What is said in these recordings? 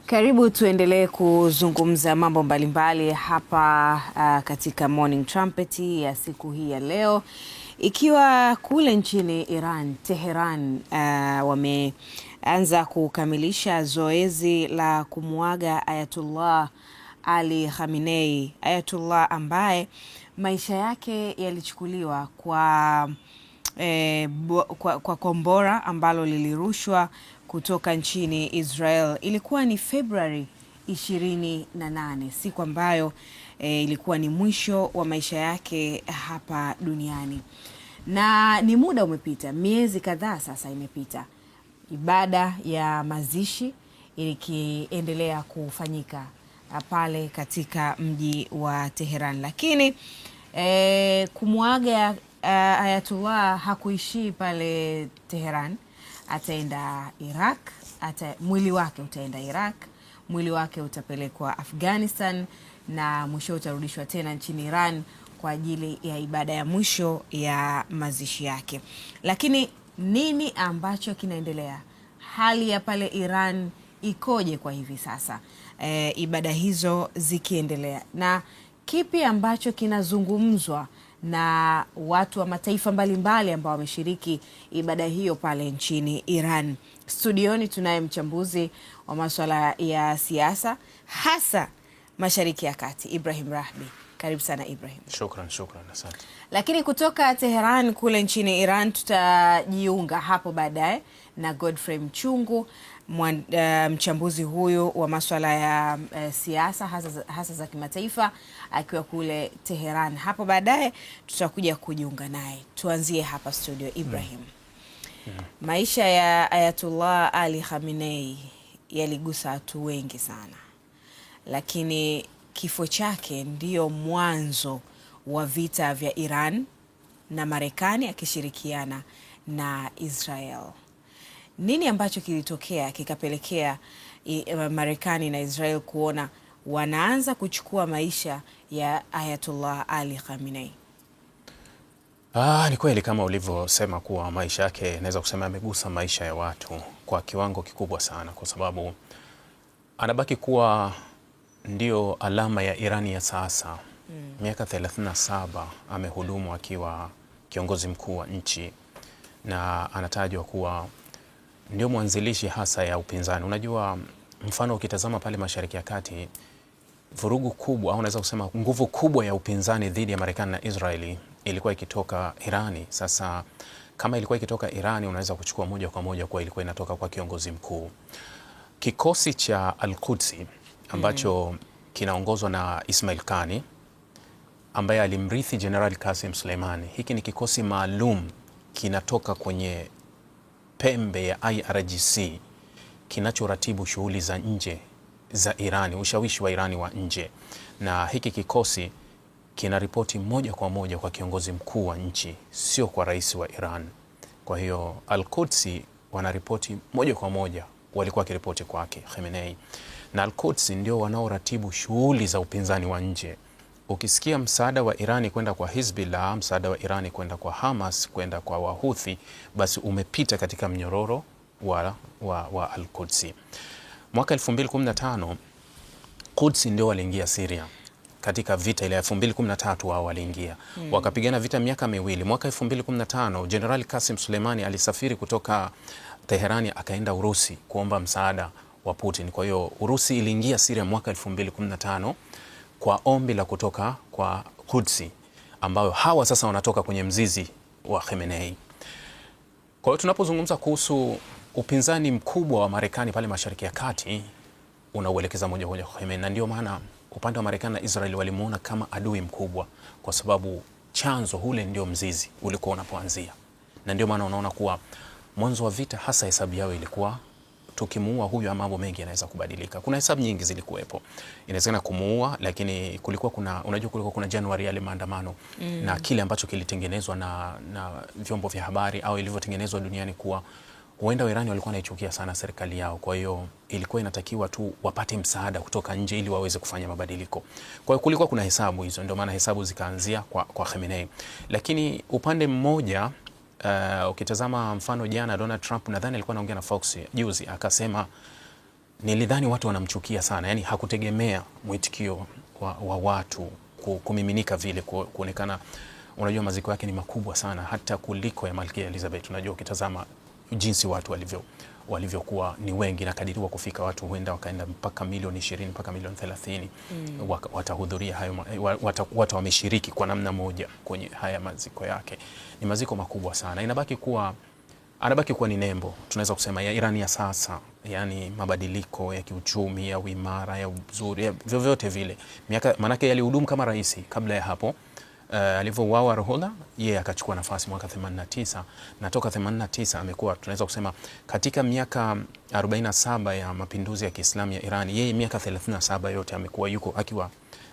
Karibu tuendelee kuzungumza mambo mbalimbali hapa katika Morning Trumpet ya siku hii ya leo, ikiwa kule nchini Iran, Tehran, wameanza kukamilisha zoezi la kumuaga Ayatullah Ali Khamenei, Ayatullah ambaye maisha yake yalichukuliwa kwa kombora ambalo lilirushwa kutoka nchini Israel. Ilikuwa ni Februari 28, siku ambayo ilikuwa ni mwisho wa maisha yake hapa duniani. Na ni muda umepita, miezi kadhaa sasa imepita. Ibada ya mazishi ikiendelea kufanyika pale katika mji wa Tehran. Lakini kumuaga Ayatullah hakuishii pale Tehran. Ataenda Iraq, mwili wake utaenda Iraq, mwili wake utapelekwa Afghanistan na mwisho utarudishwa tena nchini Iran kwa ajili ya ibada ya mwisho ya mazishi yake. Lakini nini ambacho kinaendelea? Hali ya pale Iran ikoje kwa hivi sasa? Ibada hizo zikiendelea, na kipi ambacho kinazungumzwa na watu wa mataifa mbalimbali ambao wameshiriki ibada hiyo pale nchini Iran? Studioni tunaye mchambuzi wa masuala ya siasa hasa Mashariki ya Kati, Ibrahim Rahbi. Karibu sana Ibrahim. Shukran, asante. Lakini kutoka Tehran kule nchini Iran tutajiunga hapo baadaye na Godfrey Mchungu, mchambuzi huyu wa masuala ya siasa hasa za kimataifa akiwa kule Tehran. Hapo baadaye tutakuja kujiunga naye. Tuanzie hapa studio Ibrahim. Maisha ya Ayatullah Ali Khamenei yaligusa watu wengi sana, lakini kifo chake ndio mwanzo wa vita vya Iran na Marekani akishirikiana na Israel. Nini ambacho kilitokea kikapelekea Marekani na Israel kuona wanaanza kuchukua maisha ya Ayatullah Ali Khamenei? Ni kweli kama ulivyosema kuwa maisha yake naweza kusema amegusa maisha ya watu kwa kiwango kikubwa sana, kwa sababu anabaki kuwa ndio alama ya Irani ya sasa. Miaka 37 amehudumu akiwa kiongozi mkuu wa nchi, na anatajwa kuwa ndio mwanzilishi hasa ya upinzani. Unajua, mfano ukitazama pale Mashariki ya Kati, vurugu kubwa au unaweza kusema nguvu kubwa ya upinzani dhidi ya Marekani na Israeli ilikuwa ikitoka Irani. Sasa kama ilikuwa ikitoka Irani, unaweza kuchukua moja kwa moja kwa ilikuwa inatoka kwa kiongozi mkuu. Kikosi cha Al-Qudsi ambacho kinaongozwa na Ismail Kani ambaye alimrithi General Qasem Soleimani. Hiki ni kikosi maalum kinatoka kwenye pembe ya IRGC kinachoratibu shughuli za nje za Irani, ushawishi wa Irani wa nje, na hiki kikosi kina ripoti moja kwa moja kwa kiongozi mkuu wa nchi, sio kwa rais wa Iran. Kwa hiyo Al-Qudsi wanaripoti moja kwa moja, walikuwa kiripoti kwake Khamenei, na Al-Qudsi ndio wanaoratibu shughuli za upinzani wa nje. Ukisikia msaada wa Irani kwenda kwa Hizbullah, msaada wa Irani kwenda kwa Hamas, kwenda kwa Wahuthi, basi umepita katika mnyororo wa Al-Qudsi. Mwaka 2015 Qudsi ndio waliingia Syria katika vita ile ya 2013. Wao waliingia wakapigana vita miaka miwili. Mwaka 2015 General Qasem Soleimani alisafiri kutoka Teherani akaenda Urusi kuomba msaada wa Putin. Kwa hiyo Urusi iliingia Syria mwaka 2015 kwa ombi la kutoka kwa Qudsi, ambao hawa sasa wanatoka kwenye mzizi wa Khamenei. Kwa hiyo tunapozungumza kuhusu upinzani mkubwa wa Marekani pale Mashariki ya Kati, unauelekeza moja kwa moja kwa Khamenei, na ndio maana upande wa Marekani na Israeli walimuona kama adui mkubwa, kwa sababu chanzo ule ndio mzizi ulikuwa unapoanzia, na ndio maana unaona kuwa mwanzo wa vita hasa hesabu yao ilikuwa tukimuua huyu mambo mengi yanaweza kubadilika. Kuna hesabu nyingi zilikuwepo, inawezekana kumuua, lakini kulikuwa kuna Januari yale maandamano na kile ambacho kilitengenezwa na vyombo vya habari au ilivyotengenezwa duniani kuwa huenda Wairani walikuwa wanaichukia sana serikali yao. Kwa hiyo ilikuwa inatakiwa tu wapate msaada kutoka nje ili waweze kufanya mabadiliko. Kwa hiyo kulikuwa kuna hesabu hizo, ndio maana hesabu zikaanzia kwa Khamenei. Lakini upande mmoja ukitazama mfano jana Donald Trump nadhani alikuwa anaongea na Fox juzi, akasema nilidhani watu wanamchukia sana, yani hakutegemea mwitikio wa watu kumiminika vile, kuonekana. Unajua maziko yake ni makubwa sana hata kuliko ya Malkia Elizabeth. Unajua ukitazama jinsi watu walivyokuwa ni wengi, na kadiriwa kufika watu huenda wakaenda mpaka milioni 20 mpaka milioni 30 watahudhuria hayo, watu wameshiriki kwa namna moja kwenye haya maziko yake. Ni maziko makubwa sana. Anabaki kuwa ni nembo, tunaweza kusema, ya Iran ya sasa, yani mabadiliko ya kiuchumi, ya uimara, ya uzuri, ya vyovyote vile. Manake alihudumu kama rais kabla ya hapo. Alivyouawa Ruhollah, yeye akachukua nafasi mwaka 89, na toka 89 amekuwa, tunaweza kusema, katika miaka 47 ya mapinduzi ya Kiislamu ya Iran, yeye miaka 37 yote amekuwa akiwa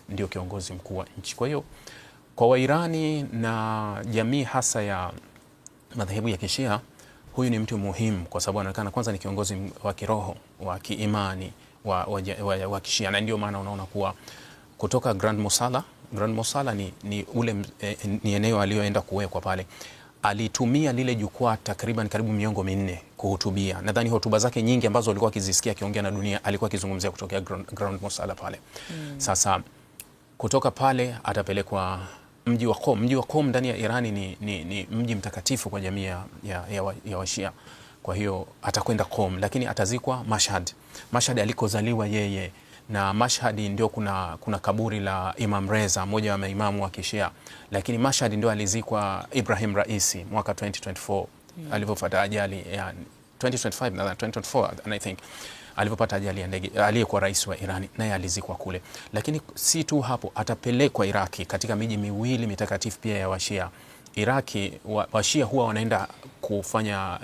ndio kiongozi mkuu wa nchi. Kwa hiyo kwa Wairani na jamii hasa ya madhehebu ya Kishia, huyu ni mtu muhimu kwa sababu anaonekana kwanza ni kiongozi wa kiroho, wa kiimani wa Kishia, na ndio maana unaona kuwa kutoka Grand Mosala ni eneo aliyoenda kuwekwa pale. Alitumia lile jukwaa takriban karibu miongo minne kuhutubia. Nadhani hotuba zake nyingi ambazo alikuwa akizisikia akiongea na dunia alikuwa akizungumzia kutokea Grand Mosala pale. Sasa kutoka pale atapelekwa mji wa Qom. Mji wa Qom ndani ya Irani ni mji mtakatifu kwa jamii ya Washia. Kwa hiyo atakwenda Qom, lakini atazikwa Mashhad. Mashhad alikozaliwa yeye, na Mashhad ndio kuna kaburi la Imam Reza, mmoja wa maimamu wa Kishia, lakini Mashhad ndio alizikwa Ibrahim Raisi mwaka 2024 alivyopata ajali ya 2025 na 2024 I think, alivyopata ajali ya ndege. Aliyekuwa rais wa Irani naye alizikwa kule. Lakini si tu hapo, atapelekwa Iraki katika miji miwili mitakatifu pia ya Washia. Iraki Washia huwa wanaenda kufanya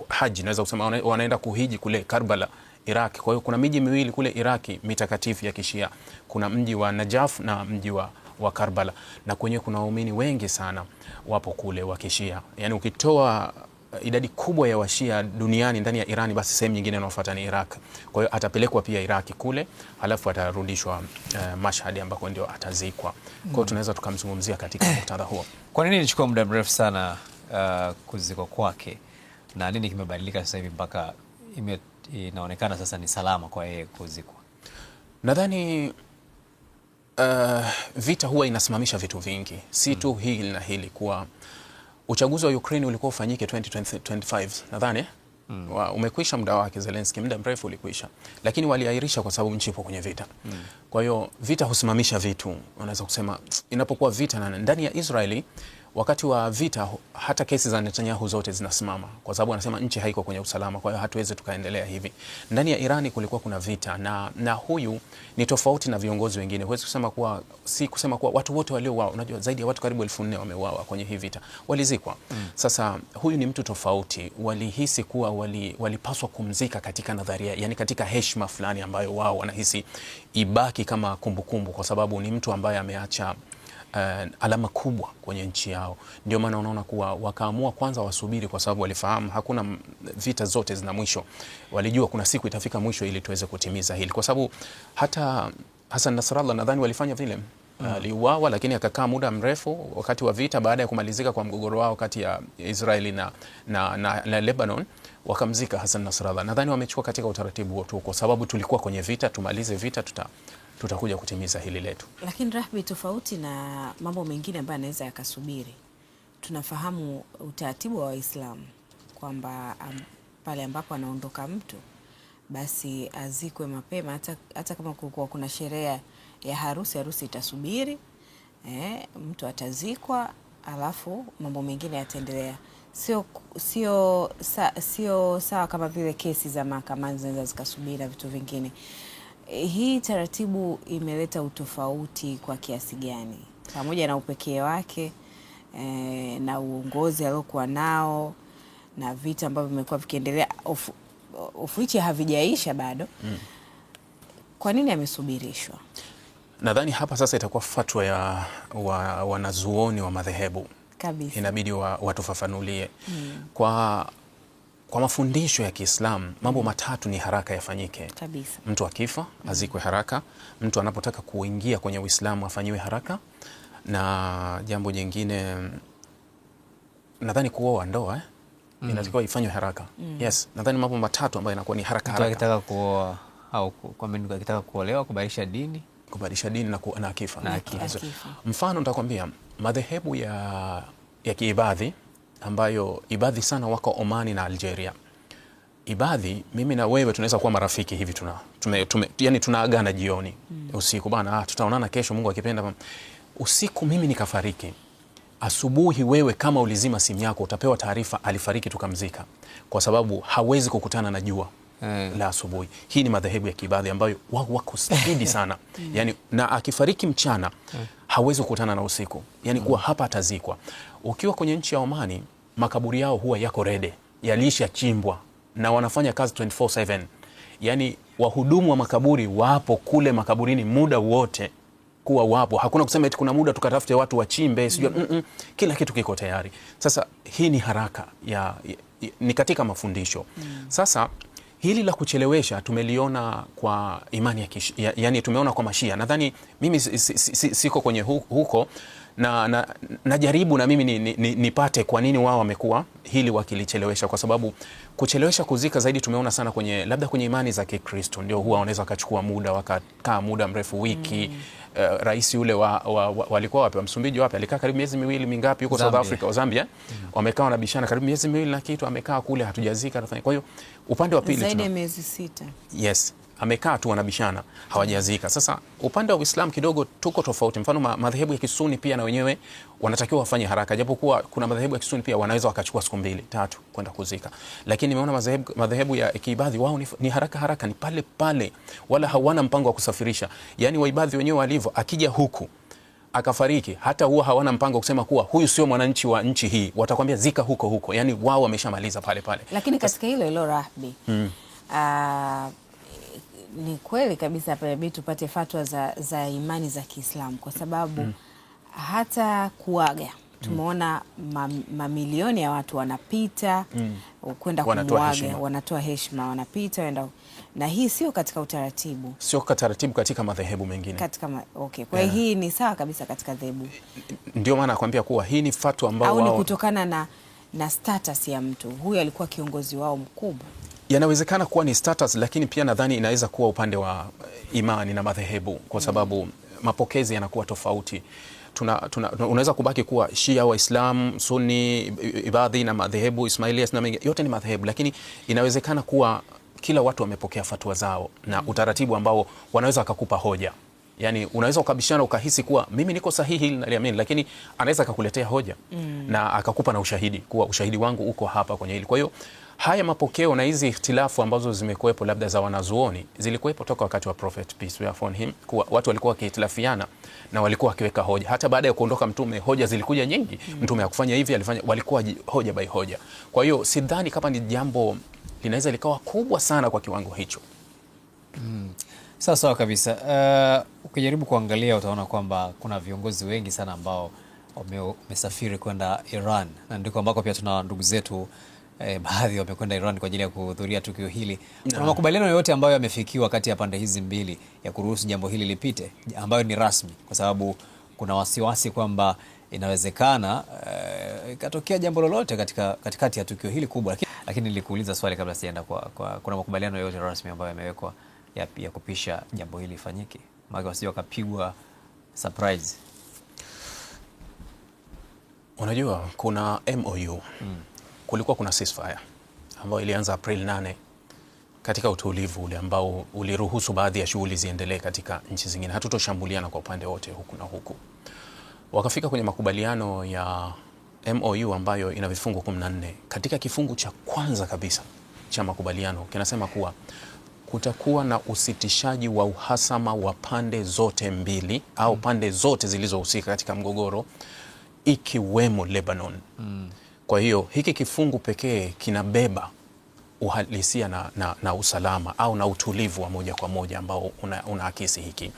haji, naweza kusema wanaenda kuhiji kule Karbala, Iraki. Kwa hiyo kuna miji miwili kule Iraki mitakatifu ya Kishia. Kuna mji wa Najaf na mji wa Karbala, na kwenye kuna waumini wengi sana wapo kule wa Kishia. Yani ukitoa idadi kubwa ya Washia duniani ndani ya Irani, basi sehemu nyingine inayofuata ni Iraq. Kwa hiyo atapelekwa pia Iraki kule, halafu atarudishwa Mashhad ambako ndio atazikwa. Kwa hiyo tunaweza tukamzungumzia katika muktadha huo. Kwa nini ilichukua muda mrefu sana kuzikwa kwake, na nini kimebadilika sasa hivi mpaka inaonekana sasa ni salama kwa yeye kuzikwa? Nadhani vita huwa inasimamisha vitu vingi, si tu hili na hili. Kuwa uchaguzi wa Ukraine ulikuwa ufanyike 2025 nadhani umekwisha muda wake, Zelensky muda mrefu ulikwisha, lakini waliahirisha kwa sababu nchi ipo kwenye vita. Kwa hiyo vita husimamisha vitu. Unaweza kusema inapokuwa vita na ndani ya Israeli, wakati wa vita hata kesi za Netanyahu zote zinasimama, kwa sababu anasema nchi haiko kwenye usalama, kwa hiyo hatuwezi tukaendelea hivi. Ndani ya Irani kulikuwa kuna vita, na huyu ni tofauti na viongozi wengine. Huwezi kusema kuwa, si kusema kuwa watu wote waliouawa, unajua zaidi ya watu karibu 1400 wameuawa kwenye hii vita, walizikwa. Sasa huyu ni mtu tofauti. Walihisi kuwa walipaswa kumzika katika nadharia, yani katika heshima fulani ambayo wao wanahisi ibaki kama kumbukumbu, kwa sababu ni mtu ambaye ameacha alama kubwa kwenye nchi yao. Ndio maana unaona kuwa wakaamua kwanza wasubiri, kwa sababu walifahamu hakuna vita zote zina mwisho. Walijua kuna siku itafika mwisho ili tuweze kutimiza hili, kwa sababu hata Hassan Nasrallah nadhani walifanya vile. Aliuawa, lakini akakaa muda mrefu wakati wa vita, baada ya kumalizika kwa mgogoro wao kati ya Israeli na Lebanon, wakamzika Hassan Nasrallah. Nadhani wamechukua katika utaratibu tu, kwa sababu tulikuwa kwenye vita, tumalize vita, tutakuja kutimiza hili letu. Lakini Rahbi, tofauti na mambo mengine ambayo anaweza yakasubiri, tunafahamu utaratibu wa Waislamu kwamba pale ambapo anaondoka mtu basi azikwe mapema, hata kama kulikuwa kuna sherehe ya harusi itasubiri, mtu atazikwa, alafu mambo mengine yataendelea. Sio sawa kama vile kesi za mahakamani zinaweza zikasubiri na vitu vingine. Hii taratibu imeleta utofauti kwa kiasi gani, pamoja na upekee wake na uongozi aliokuwa nao na vita ambavyo vimekuwa vikiendelea ufuichi havijaisha bado? Kwa nini amesubirishwa? Nadhani hapa sasa itakuwa fatwa ya wanazuoni wa madhehebu kabisa, inabidi watufafanulie. Kwa mafundisho ya Kiislamu mambo matatu ni haraka yafanyike kabisa. Mtu akifa azikwe haraka, mtu anapotaka kuingia kwenye Uislamu afanyiwe haraka, na jambo jingine nadhani kuoa ndoa inatakiwa ifanywe haraka. Yes, nadhani mambo matatu ambayo inakuwa ni haraka. Mtu akitaka kuoa au kwamba akitaka kuolewa kubadilisha dini na akifa. Akifa. Mfano nitakwambia madhehebu ya kiibadhi ambayo ibadhi sana wako Omani na Algeria. Ibadhi, mimi na wewe tunaweza kuwa marafiki hivi, yani tunaagana jioni usiku, bana tutaonana kesho Mungu akipenda. Usiku mimi nikafariki, asubuhi wewe kama ulizima simu yako utapewa taarifa alifariki, tukamzika, kwa sababu hawezi kukutana na jua la asubuhi. Hii ni madhehebu ya kiibadhi ambayo wako spidi sana yani, na akifariki mchana hawezi kukutana na usiku, yani kuwa hapa atazikwa. Ukiwa kwenye nchi ya Omani, makaburi yao huwa yako rede, yalisha chimbwa na wanafanya kazi 24/7. Yani wahudumu wa makaburi wapo kule makaburini muda wote, kuwa wapo. Hakuna kusema eti kuna muda tukatafute watu wachimbe sijui kila kitu kiko tayari. Sasa hii ni haraka ni katika mafundisho. Sasa hili la kuchelewesha tumeliona kwa imani yani tumeona kwa Mashia. Nadhani mimi siko kwenye huko na najaribu na mimi nipate kwa nini wao wamekuwa hili wakilichelewesha, kwa sababu kuchelewesha kuzika zaidi tumeona sana kwenye labda kwenye imani za Kikristo, ndio huwa wanaweza wakachukua muda wakakaa muda mrefu wiki. Rais yule walikuwa wapi, wa Msumbiji wapi, alikaa karibu miezi miwili mingapi huko South Africa au Zambia, wamekaa wanabishana karibu miezi miwili na kitu, amekaa kule hatujazika. Kwa hiyo upande wa pili zaidi ya miezi 6. Yes, amekaa tu wanabishana hawajazika. Sasa upande wa Uislamu kidogo tuko tofauti. Mfano madhehebu ya Kisuni pia na wenyewe wanatakiwa wafanye haraka, japokuwa kuna madhehebu ya Kisuni pia wanaweza wakachukua siku 2-3 kwenda kuzika, lakini nimeona madhehebu ya kiibadhi wao ni haraka, ni pale pale, wala hawana mpango wa kusafirisha. Yani waibadhi wenyewe walivyo, akija huku akafariki, hata huwa hawana mpango kusema kuwa huyu sio mwananchi wa nchi hii, watakwambia zika huko. Yani wao wameshamaliza pale pale. Lakini katika hilo Rahbi, ni kweli kabisa hapa inabidi tupate fatwa za imani za Kiislamu, kwa sababu hata kuaga tumeona mamilioni ya watu wanapita kwenda kumwaga, wanatoa heshima, wanapita na hii sio katika utaratibu, katika madhehebu mengine kwa hiyo hii ni sawa kabisa katika dhehebu. Ndio maana nakwambia kuwa hii ni fatwa ambao ni kutokana na status ya mtu huyu, alikuwa kiongozi wao mkubwa. Yanawezekana kuwa ni status, lakini pia nadhani inaweza kuwa upande wa imani na madhehebu, kwa sababu mapokezi yanakuwa tofauti. Unaweza kubaki kuwa Shia, Waislamu, Sunni, Ibadhi na madhehebu Ismailia na mengine yote ni madhehebu, lakini inawezekana kuwa kila watu wamepokea fatwa zao na utaratibu ambao wanaweza akakupa hoja. Yani unaweza ukabishana ukahisi kuwa mimi niko sahihi naliamini, lakini anaweza akakuletea hoja na akakupa na ushahidi kuwa ushahidi wangu uko hapa kwenye hili. Kwa hiyo haya mapokeo na hizi ikhtilafu ambazo zimekuwepo labda za wanazuoni zilikuwepo toka wakati wa Prophet peace be upon him, kuwa watu walikuwa wakihitilafiana na walikuwa wakiweka hoja. Hata baada ya kuondoka Mtume hoja zilikuja nyingi. Mtume hakufanya hivi, alifanya, walikuwa hoja by hoja. Kwa hiyo sidhani kama ni jambo linaweza likawa kubwa sana kwa kiwango hicho. Sawa kabisa. Ukijaribu kuangalia utaona kwamba kuna viongozi wengi sana ambao wamesafiri kwenda Iran, na ndiko ambako pia tuna ndugu zetu baadhi wamekwenda Iran kwa ajili ya kuhudhuria tukio hili. Kuna makubaliano yote ambayo yamefikiwa kati ya pande hizi mbili ya kuruhusu jambo hili lipite, ambayo ni rasmi, kwa sababu kuna wasiwasi kwamba inawezekana ikatokea jambo lolote katikati ya tukio hili kubwa. Lakini nilikuuliza swali kabla sienda kuna makubaliano yote rasmi ambayo yamewekwa ya kupisha jambo hili ifanyike, maana wasio wakapigwa surprise. Unajua kuna MOU. Kulikuwa kuna ceasefire ambayo ilianza April 8 katika utulivu ule ambao uliruhusu baadhi ya shughuli ziendelee katika nchi zingine, hatutoshambuliana kwa upande wote huku na huku. Wakafika kwenye makubaliano ya MOU ambayo ina vifungu 14. Katika kifungu cha kwanza kabisa cha makubaliano kinasema kuwa kutakuwa na usitishaji wa uhasama wa pande zote mbili au pande zote zilizohusika katika mgogoro ikiwemo Lebanon. Kwa hiyo hiki kifungu pekee kinabeba uhalisia na usalama au na utulivu wa moja kwa moja ambao unaakisi hiki.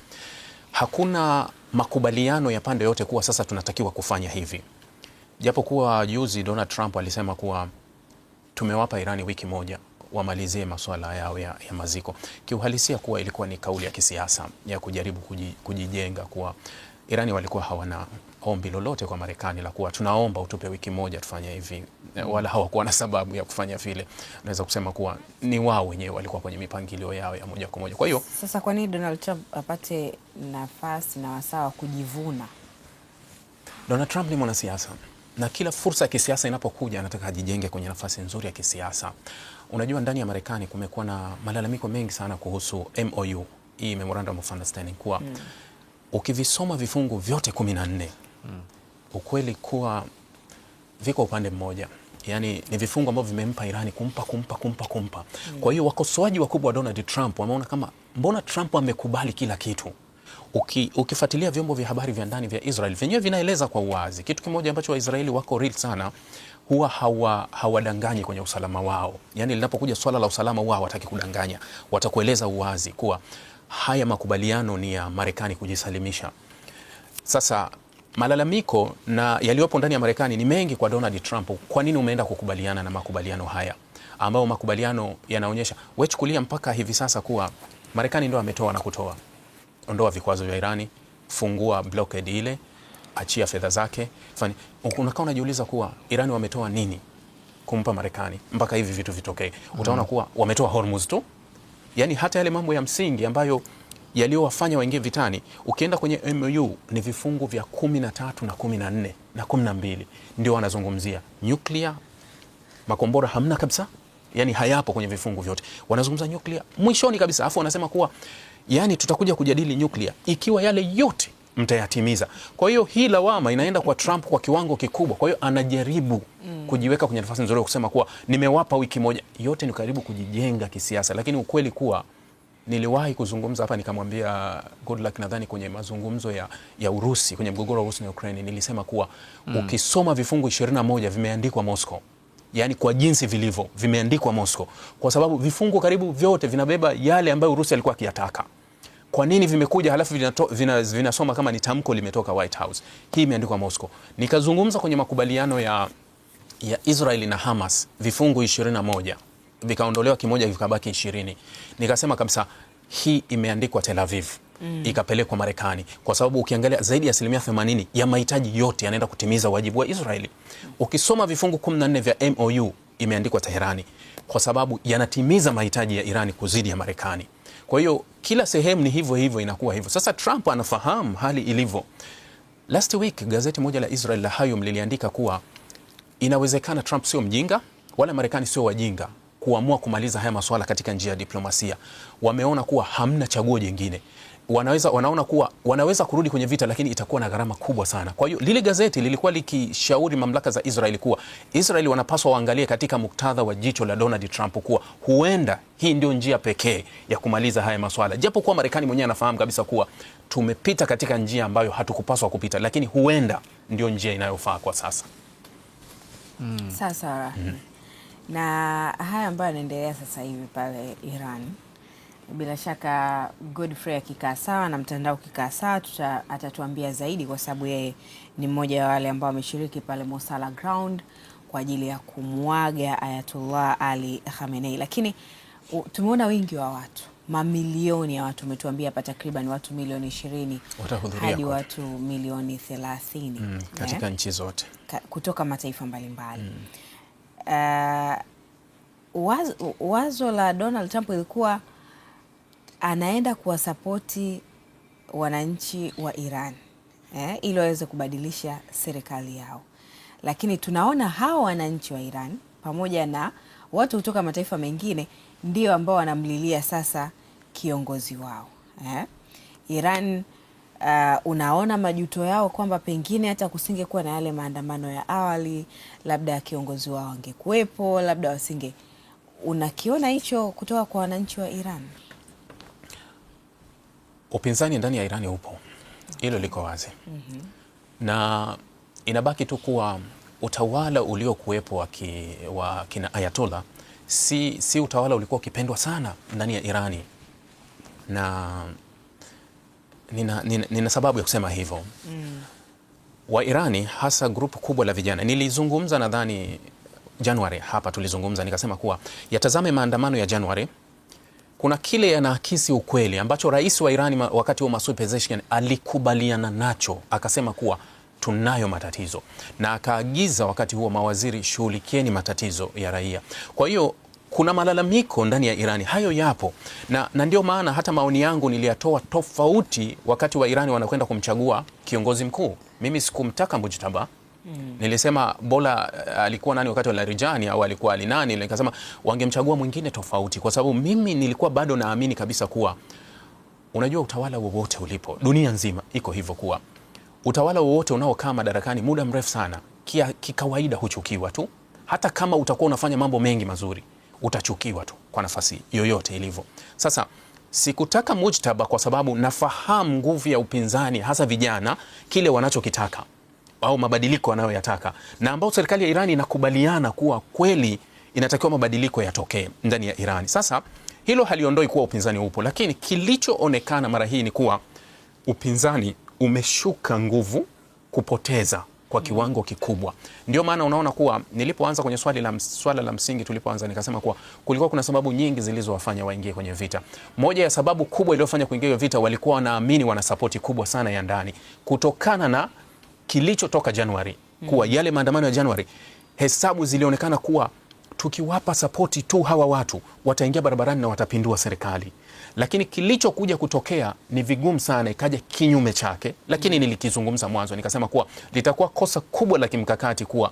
Hakuna makubaliano ya pande yote kuwa sasa tunatakiwa kufanya hivi. Japokuwa juzi Donald Trump alisema kuwa tumewapa Irani wiki moja wamalizie masuala yao ya maziko. Kiuhalisia kuwa ilikuwa ni kauli ya kisiasa ya kujaribu kujijenga kuwa Irani walikuwa hawana ombi lolote kwa Marekani la kuwa tunaomba utupe wiki moja tufanye hivi, wala hawakuwa na sababu ya kufanya vile. Naweza kusema kuwa ni wao wenyewe walikuwa kwenye mipangilio yao ya moja kwa moja. Kwa hiyo sasa, kwa nini Donald Trump apate nafasi na wasaa wa kujivuna? Donald Trump ni mwanasiasa na kila fursa ya kisiasa inapokuja anataka ajijenge kwenye nafasi nzuri ya kisiasa. Unajua, ndani ya Marekani kumekuwa na malalamiko mengi sana kuhusu MOU, hii Memorandum of Understanding, kuwa ukivisoma vifungu vyote 14 ukweli kuwa viko upande mmoja. Yani ni vifungu ambavyo vimempa Irani kumpa. Kwa hiyo wakosoaji wakubwa wa Donald Trump wameona kama mbona Trump amekubali kila kitu. Ukifuatilia vyombo vya habari vya ndani vya Israel vyenyewe vinaeleza kwa uwazi kitu kimoja ambacho Waisraeli wako real sana, huwa hawadanganyi kwenye usalama wao. Yani linapokuja swala la usalama wao hawataki kudanganya, watakueleza uwazi kuwa haya makubaliano ni ya Marekani kujisalimisha. Sasa malalamiko na yaliyopo ndani ya Marekani ni mengi kwa Donald Trump. Kwa nini umeenda kukubaliana na makubaliano haya ambayo makubaliano yanaonyesha, wewe chukulia mpaka hivi sasa kuwa Marekani ndio ametoa na kutoa, ondoa vikwazo vya Irani, fungua blockade ile, achia fedha zake. Unakaa unajiuliza kuwa Irani wametoa nini kumpa Marekani mpaka hivi vitu vitokee. Utaona kuwa wametoa Hormuz tu. Yani hata yale mambo ya msingi ambayo yaliyowafanya waingie vitani, ukienda kwenye MOU ni vifungu vya 13 na 14 na 12 ndio wanazungumzia. Nuclear, makombora hamna kabisa, yani hayapo kwenye vifungu vyote. Wanazungumza nuclear mwishoni kabisa, afu wanasema kuwa yani tutakuja kujadili nuclear ikiwa yale yote mtayatimiza. Kwa hiyo hii lawama inaenda kwa Trump kwa kiwango kikubwa. Kwa hiyo anajaribu kujiweka kwenye nafasi nzuri kusema kuwa nimewapa wiki moja. Yote ni karibu kujijenga kisiasa, lakini ukweli kuwa niliwahi kuzungumza hapa nikamwambia Goodluck, nadhani kwenye mazungumzo ya Urusi, kwenye mgogoro wa Urusi na Ukraine, nilisema kuwa ukisoma vifungu 21 vimeandikwa Moscow. Yani kwa jinsi vilivyo vimeandikwa Moscow, kwa sababu vifungu karibu vyote vinabeba yale ambayo Urusi alikuwa akiyataka. Kwa nini vimekuja halafu vinasoma kama ni tamko limetoka White House? Hii imeandikwa Moscow. Nikazungumza kwenye makubaliano ya Israeli na Hamas, vifungu 21 vikaondolewa kimoja vikabaki 20. Nikasema kabisa hii imeandikwa Tel Aviv, ikapelekwa Marekani, kwa sababu ukiangalia zaidi ya 80% ya mahitaji yote yanaenda kutimiza wajibu wa Israeli. Ukisoma vifungu 14 vya MOU imeandikwa Teherani, kwa sababu yanatimiza mahitaji ya Irani kuzidi ya Marekani. Kwa hiyo kila sehemu ni hivyo hivyo, inakuwa hivyo. Sasa Trump anafahamu hali ilivyo. Last week gazeti moja la Israel la Hayom liliandika kuwa inawezekana Trump sio mjinga wala Marekani sio wajinga kuamua kumaliza haya masuala katika njia ya diplomasia. Wameona kuwa hamna chaguo jingine. Wanaona kuwa wanaweza kurudi kwenye vita, lakini itakuwa na gharama kubwa sana. Kwa hiyo lile gazeti lilikuwa likishauri mamlaka za Israeli kuwa Israeli wanapaswa waangalie katika muktadha wa jicho la Donald Trump kuwa huenda hii ndio njia pekee ya kumaliza haya masuala. Japo kuwa Marekani mwenyewe anafahamu kabisa kuwa tumepita katika njia ambayo hatukupaswa kupita, lakini huenda ndio njia inayofaa kwa sasa. Sasa na haya ambayo yanaendelea sasa hivi pale Iran, bila shaka Godfrey akikaa sawa na mtandao ukikaa sawa atatuambia zaidi, kwa sababu yeye ni mmoja wa wale ambao wameshiriki pale Mosala Ground kwa ajili ya kumwaga Ayatollah Ali Khamenei. Lakini tumeona wingi wa watu, mamilioni ya watu, umetuambia hapa takriban watu milioni 20 hadi watu milioni 30 katika nchi zote kutoka mataifa mbalimbali. Wazo la Donald Trump ilikuwa anaenda kuwasapoti wananchi wa Iran ili waweze kubadilisha serikali yao, lakini tunaona hao wananchi wa Iran pamoja na watu kutoka mataifa mengine ndio ambao wanamlilia sasa kiongozi wao. Iran unaona majuto yao kwamba pengine hata kusingekuwa na yale maandamano ya awali, labda kiongozi wao angekuwepo, labda wasinge. Unakiona hicho kutoka kwa wananchi wa Iran? Upinzani ndani ya Irani upo, hilo liko wazi. Na inabaki tu kuwa utawala uliokuwepo wa kina Ayatollah si utawala ulikuwa ukipendwa sana ndani ya Irani, na nina sababu ya kusema hivyo. Wa Irani hasa grupu kubwa la vijana, nilizungumza nadhani Januari hapa tulizungumza, nikasema kuwa yatazame maandamano ya Januari, kuna kile yanaakisi ukweli ambacho rais wa Irani wakati wa Masoud Pezeshkian alikubaliana nacho, akasema kuwa tunayo matatizo, na akaagiza wakati huo mawaziri, shughulikieni matatizo ya raia. Kwa hiyo kuna malalamiko ndani ya Irani, hayo yapo, na ndio maana hata maoni yangu niliyatoa tofauti wakati wa Irani wanakwenda kumchagua kiongozi mkuu. Mimi sikumtaka Mujtaba. Nilisema bora alikuwa nani wakati wa Larijani au alikuwa alinani, nikasema wangemchagua mwingine tofauti, kwa sababu mimi nilikuwa bado naamini kabisa kuwa, unajua, utawala wowote ulipo dunia nzima iko hivyo, kuwa utawala wowote unaokaa madarakani muda mrefu sana kikawaida huchukiwa tu. Hata kama utakuwa unafanya mambo mengi mazuri, utachukiwa tu kwa nafasi yoyote ilivyo. Sasa sikutaka Mujtaba kwa sababu nafahamu nguvu ya upinzani, hasa vijana, kile wanachokitaka au mabadiliko wanayoyataka, na ambao serikali ya Irani inakubaliana kuwa kweli inatakiwa mabadiliko yatokee ndani ya Irani. Sasa hilo haliondoi kuwa upinzani upo, lakini kilichoonekana mara hii ni kuwa upinzani umeshuka nguvu, kupoteza kwa kiwango kikubwa. Ndio maana unaona kuwa nilipoanza kwenye swala la msingi, tulipoanza nikasema kuwa kulikuwa kuna sababu nyingi zilizowafanya waingie kwenye vita. Moja ya sababu kubwa iliyofanya kuingia kwenye vita, walikuwa wanaamini wana sapoti kubwa sana ya ndani kutokana na kilichotoka Januari, kuwa yale maandamano ya Januari, hesabu zilionekana kuwa tukiwapa sapoti tu hawa watu wataingia barabarani na watapindua serikali. Lakini kilichokuja kutokea ni vigumu sana, ikaja kinyume chake. Lakini nilikizungumza mwanzo, nikasema kuwa litakuwa kosa kubwa la kimkakati kuwa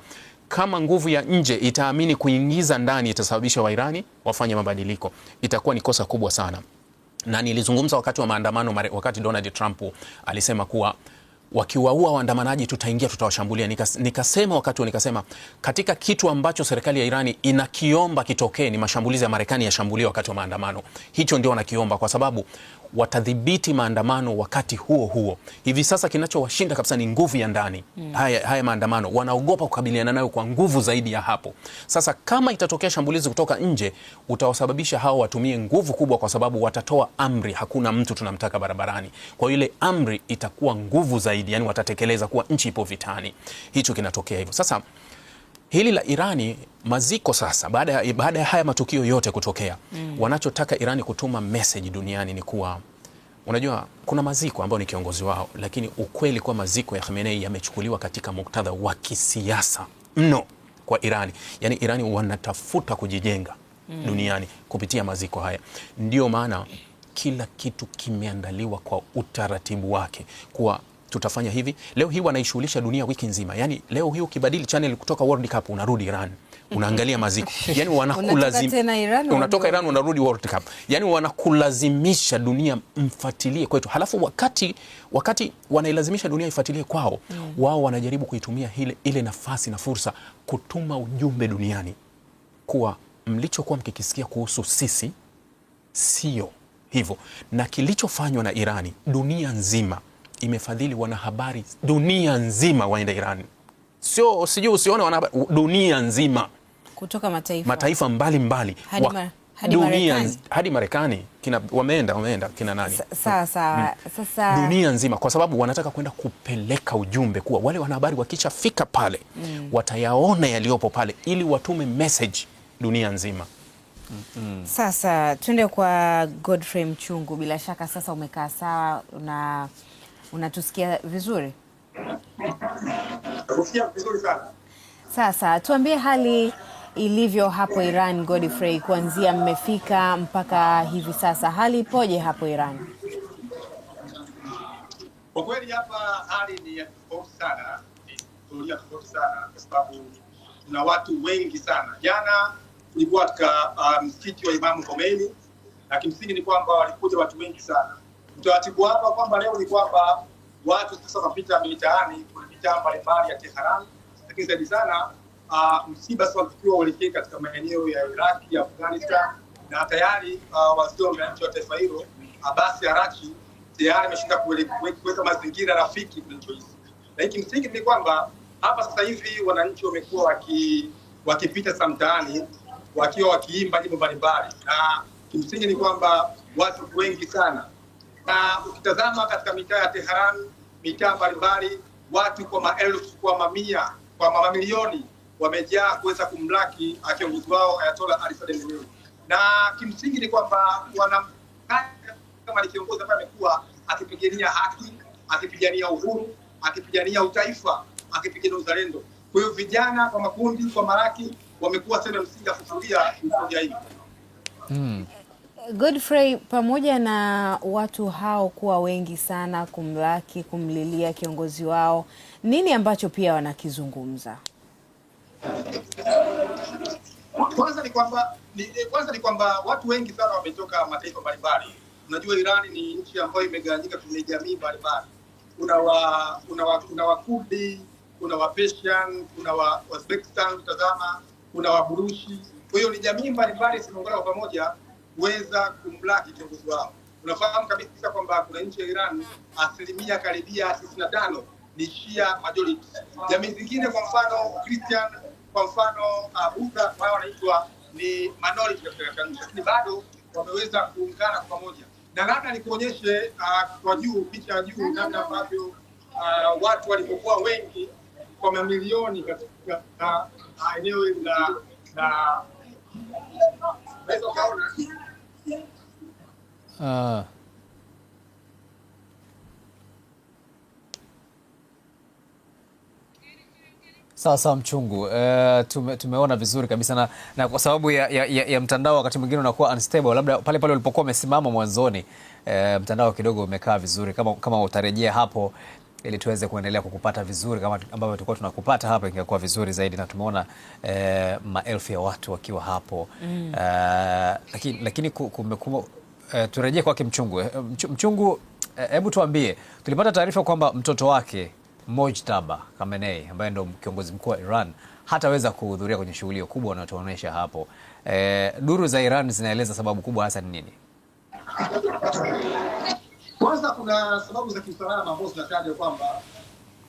kama nguvu ya nje itaamini kuingiza ndani itasababisha Wairani wafanye mabadiliko, itakuwa ni kosa kubwa sana. Na nilizungumza wakati wa maandamano, wakati Donald Trump alisema kuwa wakiwaua waandamanaji tutaingia, tutawashambulia. Nikasema wakati huo, nikasema katika kitu ambacho serikali ya Irani inakiomba kitokee ni mashambulizi ya Marekani yashambuliwe wakati wa maandamano. Hicho ndio wanakiomba, kwa sababu watadhibiti maandamano wakati huo huo. Hivi sasa kinachowashinda kabisa ni nguvu ya ndani. Haya maandamano wanaogopa kukabiliana nayo kwa nguvu zaidi ya hapo. Sasa kama itatokea shambulizi kutoka nje, utawasababisha hao watumie nguvu kubwa, kwa sababu watatoa amri, hakuna mtu tunamtaka barabarani. Kwa hiyo ile amri itakuwa nguvu zaidi, yani watatekeleza kuwa nchi ipo vitani. Hicho kinatokea hivyo. Sasa hili la Irani maziko sasa, baada ya haya matukio yote kutokea, wanachotaka Irani kutuma message duniani ni kuwa, unajua, kuna maziko ambao ni kiongozi wao, lakini ukweli kwa maziko ya Khamenei yamechukuliwa katika muktadha wa kisiasa mno kwa Irani. Yani Irani wanatafuta kujijenga duniani kupitia maziko haya. Ndio maana kila kitu kimeandaliwa kwa utaratibu wake, kuwa tutafanya hivi. Leo hii wanaishughulisha dunia wiki nzima. Yani leo hii ukibadili channel kutoka World Cup unarudi Iran, unaangalia maziko. Yani unatoka Iran unarudi World Cup. Yani wanakulazimisha dunia mfuatilie kwetu. Halafu wakati wanailazimisha dunia ifuatilie kwao, wao wanajaribu kuitumia ile nafasi na fursa kutuma ujumbe duniani kuwa mlichokuwa mkikisikia kuhusu sisi sio hivyo. Na kilichofanywa na Irani, dunia nzima imefadhili wanahabari dunia nzima waenda Iran. Sijui usione wanahabari dunia nzima kutoka mataifa mbalimbali hadi Marekani wameenda kina nani? Sasa dunia nzima, kwa sababu wanataka kwenda kupeleka ujumbe kuwa wale wanahabari wakishafika pale watayaona yaliyopo pale, ili watume message dunia nzima. Sasa twende kwa Godfrey Mchungu. Bila shaka sasa umekaa sawa, unatusikia vizuri? Nakusikia vizuri sana. Sasa tuambie hali ilivyo hapo Iran, Godfrey, kuanzia mmefika mpaka hivi sasa, hali ipoje hapo Iran? Kwa kweli hapa hali ni tofauti sana, tofauti sana kwa sababu tuna watu wengi sana. Jana tulikuwa katika msikiti wa Imam Khomeini, na kimsingi ni kwamba walikuja watu wengi sana. Utaratibu hapa kwamba leo ni kwamba watu sasa wanapita mitaani, kuna mitaa mbalimbali ya Tehran, lakini zaidi sana msiba sasa tukiwa uelekea katika maeneo ya Iraki, Afghanistan, na tayari waziri wa nchi wa taifa hilo Abbas Araghchi tayari ameshinda kuweka mazingira rafiki kwa nchi hizi. Na kimsingi ni kwamba hapa sasa hivi wananchi wamekuwa wakipita sasa mtaani wakiwa wakiimba nyimbo mbalimbali, na kimsingi ni kwamba watu wengi sana. Na ukitazama katika mitaa ya Tehran, mitaa mbalimbali, watu kwa maelfu, kwa mamia, kwa mamilioni wamejaa kuweza kumlaki kiongozi wao Ayatollah Ali Khamenei. Na kimsingi ni kwamba kama ni kiongozi ambaye amekuwa akipigania haki, akipigania uhuru, akipigania utaifa, akipigania uzalendo. Kwa hiyo vijana kwa makundi, kwa maraki wamekuwa sehemu msingi ya kufuatilia historia hii. Godfrey, pamoja na watu hao kuwa wengi sana kumlaki, kumlilia kiongozi wao, nini ambacho pia wanakizungumza? Kwanza ni kwamba watu wengi sana wametoka mataifa mbalimbali. Unajua Iran ni nchi ambayo imegawanyika kwenye jamii mbalimbali. Kuna Wakurdi, kuna Wapesian, kuna Uzbekistan, tazama, kuna Waburushi. Kwa hiyo ni jamii mbalimbali zimeungana kwa pamoja kuweza kumlaki kiongozi wao. Unafahamu kabisa kwamba kuna nchi ya Iran asilimia karibia 95 ni Shia majority. Jamii zingine kwa mfano Christian, kwa mfano Buddha, wao wanaitwa ni minority katika nchi, lakini bado wameweza kuungana kwa pamoja. Na labda nikuonyeshe kwa juu, picha ya juu, namna ambavyo watu walipokuwa wengi kwa mamilioni katika eneo la naweza kaona Sasa Mchungu, tumeona vizuri kabisa na kwa sababu ya mtandao wakati mwingine unakuwa unstable, labda pale ulipokuwa umesimama mwanzoni, mtandao kidogo umekaa vizuri, kama utarejea hapo ili tuweze kuendelea kukupata vizuri kama ambavyo tulikuwa tunakupata hapa, ingekuwa vizuri zaidi. Na tumeona maelfu ya watu wakiwa hapo, lakini turejee kwake Mchungu. Mchungu, hebu tuambie, tulipata taarifa kwamba mtoto wake Mojtaba Khamenei ambaye ndo kiongozi mkuu wa Iran hataweza kuhudhuria kwenye shughuli kubwa wanayotuonesha hapo. Duru za Iran zinaeleza sababu kubwa hasa ni nini? Kwanza kuna sababu za kiusalama ambazo zinataja kwamba,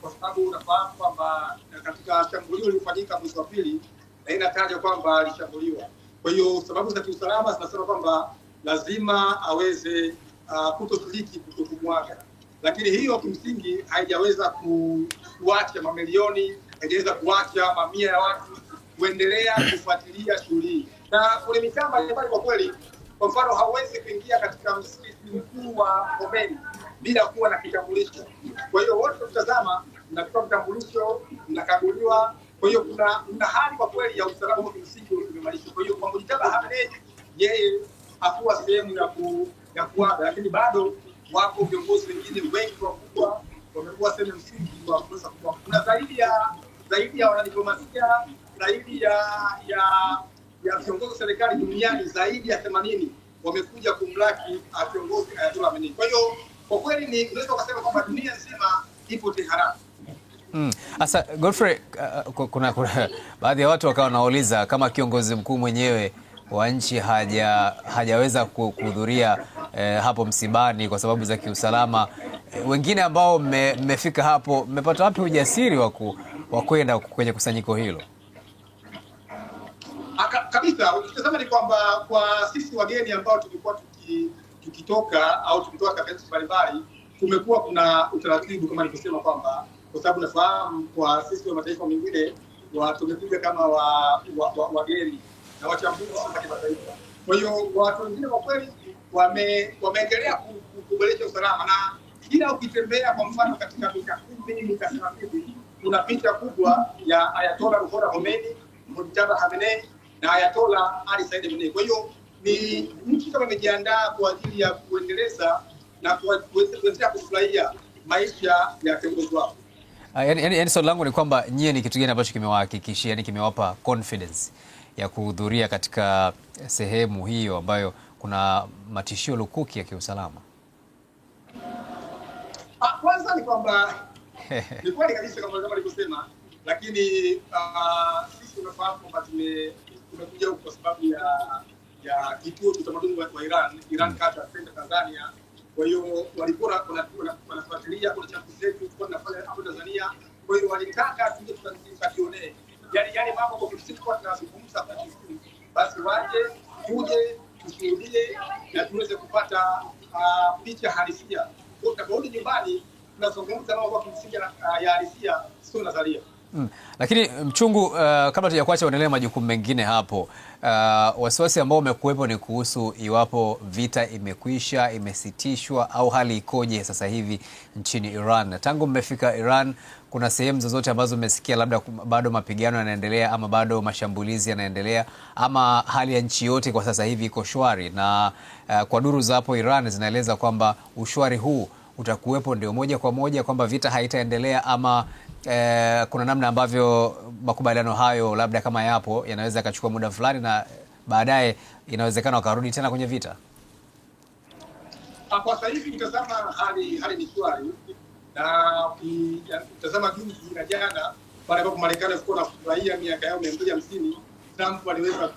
kwa sababu unafahamu kwamba katika shambulio lilifanyika mwezi wa pili na inataja kwamba alishambuliwa. Kwa hiyo sababu za kiusalama zinasema kwamba lazima aweze kutoshiriki, kutokumwaga. Lakini hiyo kimsingi haijaweza kuacha mamilioni, haijaweza kuacha mamia ya watu kuendelea kufuatilia shughuli hii. Na kule mitaa mbalimbali kwa kweli, kwa mfano hauwezi kuingia katika msikiti mkuu wa Khomeini bila kuwa na kitambulisho. Kwa hiyo wote tutazama, mnapewa kitambulisho, mnakaguliwa. Kwa hiyo kuna hali kwa kweli ya usalama wa kimsingi uliimarishwa. Kwa hiyo kwa Mojtaba Khamenei, yeye hakuwa sehemu ya kuaga, lakini bado wako viongozi wengine wengi wakubwa wamekuwa sehemu msingi wa kuweza kuwa. Kuna zaidi ya wanadiplomasia, zaidi ya viongozi wa serikali duniani zaidi ya 80 wamekuja kumlaki kiongozi Ayatollah Khamenei. Kwa hiyo kwa kweli ni unaweza kusema kwamba dunia nzima ipo Tehran. Asa Godfrey, kuna baadhi ya watu wakawa wanauliza kama kiongozi mkuu mwenyewe wa nchi hajaweza kuhudhuria hapo msibani kwa sababu za kiusalama. Wengine ambao mmefika hapo, mmepata wapi ujasiri wa kwenda kwenye kusanyiko hilo? Kabisa, ukitazama ni kwamba kwa sisi wageni ambao tulikuwa tukitoka au tukitoka katika nchi mbalimbali, kumekuwa kuna utaratibu kama nilivyosema kwamba, kwa sababu nafahamu kwa sisi wa mataifa mengine tumekuja kama wageni na wachambuzi wa kimataifa. Kwa hiyo watu wengine kwa kweli wameendelea kuboresha usalama, na kila ukitembea kwa mfano katika mita 10, mita 30 kuna picha kubwa ya Ayatollah Ruhollah Khomeini, Mojtaba Khamenei na Ayatollah Ali Said Khamenei. Kwa hiyo ni nchi kama imejiandaa kwa ajili ya kuendeleza na kuendelea kufurahia maisha ya kiongozi wao. Yaani swali langu ni kwamba nyie ni kitu gani ambacho kimewahakikishia, yani kimewapa confidence ya kuhudhuria katika sehemu hiyo ambayo kuna matishio lukuki ya kiusalama? Kwanza ni kwamba ni kweli kabisa kama nilivyosema, lakini sisi tunafahamu kwamba tumekuja huko kwa sababu ya kituo cha utamaduni wa Iran Cultural Center Tanzania. Kwa hiyo walikuwa wanafuatilia kwa chaguzi zetu tulikuwa tunafanya hapo Tanzania. Kwa hiyo walitaka tuje tukajione yani mambo kwa sisi kwa tunazungumza kwa sisi, basi waje tuje tushuhudie na tuweze kupata picha halisia. Kwa sababu nyumbani tunazungumza mambo kwa kimsingi ya halisia, sio nadharia. Lakini Mchungu, kabla tujakuacha uendelee majukumu mengine hapo, wasiwasi ambao umekuwepo ni kuhusu iwapo vita imekwisha, imesitishwa au hali ikoje sasa hivi nchini Iran. Tangu mmefika Iran, kuna sehemu zozote ambazo mmesikia labda bado mapigano yanaendelea ama bado mashambulizi yanaendelea, ama hali ya nchi yote kwa sasa hivi iko shwari? Na kwa duru za hapo Iran zinaeleza kwamba ushwari huu utakuwepo ndio moja kwa moja, kwamba vita haitaendelea, ama kuna namna ambavyo makubaliano hayo labda kama yapo yanaweza yakachukua muda fulani na baadaye inawezekana wakarudi tena kwenye vita? Kwa sasa hivi kitazama hali ni shwari, na kitazama juzi na jana pale ambapo Marekani walikuwa wanafurahia miaka yao 250, Trump aliweza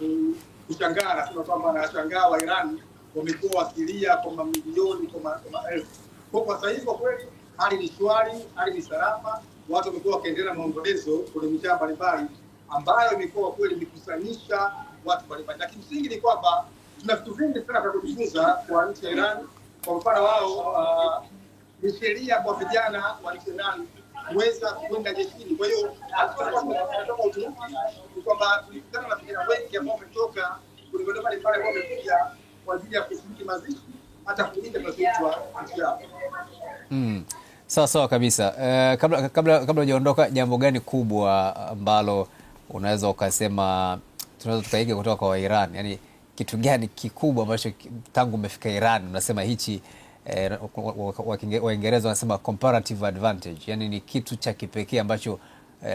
kushangaa, anasema kwamba anashangaa wa Iran wamekuwa wakilia kwa mamilioni, kwa maelfu. Kwa sasa hivi kwa kweli hali ni shwari, hali ni salama. Watu wamekuwa wakiendelea na maombolezo kwenye mitaa mbalimbali ambayo imekuwa kweli imekusanyisha watu mbalimbali, lakini msingi ni kwamba tuna vitu vingi sana vya kujifunza kwa nchi ya Iran. Kwa mfano wao ni sheria kwa vijana wa Iran kuweza kwenda jeshini. Kwa hiyo tunatoka Uturuki ni kwamba tulikutana na vijana wengi ambao wametoka kwenye maeneo mbalimbali ambao wamekuja kwa ajili ya kushiriki mazishi hata kulinda mazishi wa nchi yao. Sawa kabisa. Kabla hujaondoka, jambo gani kubwa ambalo unaweza ukasema tunaweza tukaiga kutoka kwa Wairan? Yaani kitu gani kikubwa ambacho tangu umefika Iran unasema hichi, Waingereza wanasema comparative advantage, yaani ni kitu cha kipekee ambacho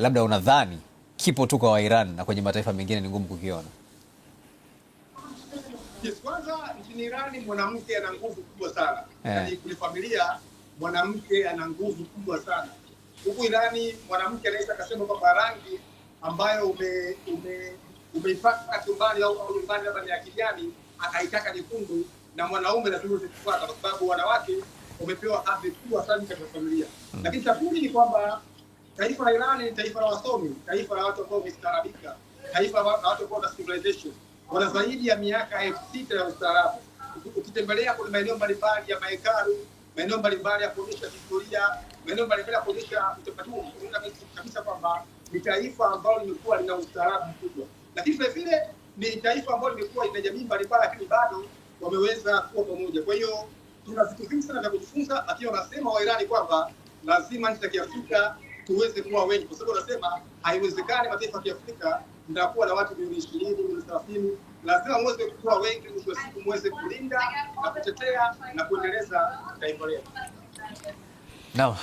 labda unadhani kipo tu kwa Wairan na kwenye mataifa mengine ni ngumu kukiona? Kwanza nchini Iran mwanamke ana nguvu kubwa sana. Yaani kwenye familia mwanamke ana nguvu kubwa sana. Huku Irani mwanamke anaweza kusema kwamba rangi ambayo umeipaka chumbani au nyumbani labda ni ya kijani akaitaka nyekundu, na mwanaume lazima uzifuate, kwa sababu wanawake wamepewa hadhi kubwa sana katika familia. Lakini cha pili ni kwamba taifa la Irani ni taifa la wasomi, taifa la watu ambao wamestaarabika, taifa la watu ambao wana civilization. Wana zaidi ya miaka 6000 ya ustaarabu. Ukitembelea kwenye maeneo mbalimbali ya mahekalu, maeneo mbalimbali ya kuonyesha historia, maeneo mbalimbali ya kuonyesha utamaduni, unaona kabisa kwamba ni taifa ambalo limekuwa lina ustaarabu mkubwa. Lakini vile vile ni taifa ambalo limekuwa lina jamii mbalimbali, lakini bado wameweza kuwa pamoja. Kwa hiyo tuna vitu vingi sana vya kujifunza, lakini wanasema Wairani kwamba lazima nchi za Kiafrika tuweze kuwa wengi, kwa sababu wanasema haiwezekani mataifa ya Kiafrika mtakuwa na watu milioni 20, milioni 30. Lazima muweze kuwa wengi, mwisho wa siku muweze kulinda na kutetea na kuendeleza taifa letu. No.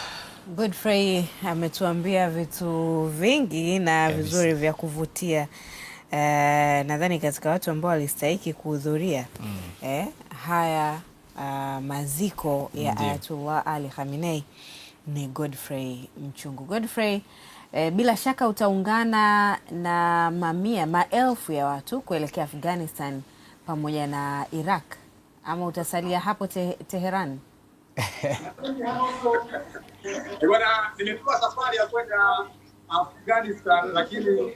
Godfrey ametuambia vitu vingi na vizuri vya kuvutia. Nadhani katika watu ambao walistahili kuhudhuria haya maziko ya Ayatollah Ali Khamenei ni Godfrey Mchungu. Godfrey, bila shaka utaungana na maelfu ya watu kuelekea Afghanistan pamoja na Iraq, ama utasalia hapo Teheran? Bwana, nimekuwa safari ya kwenda Afghanistan, lakini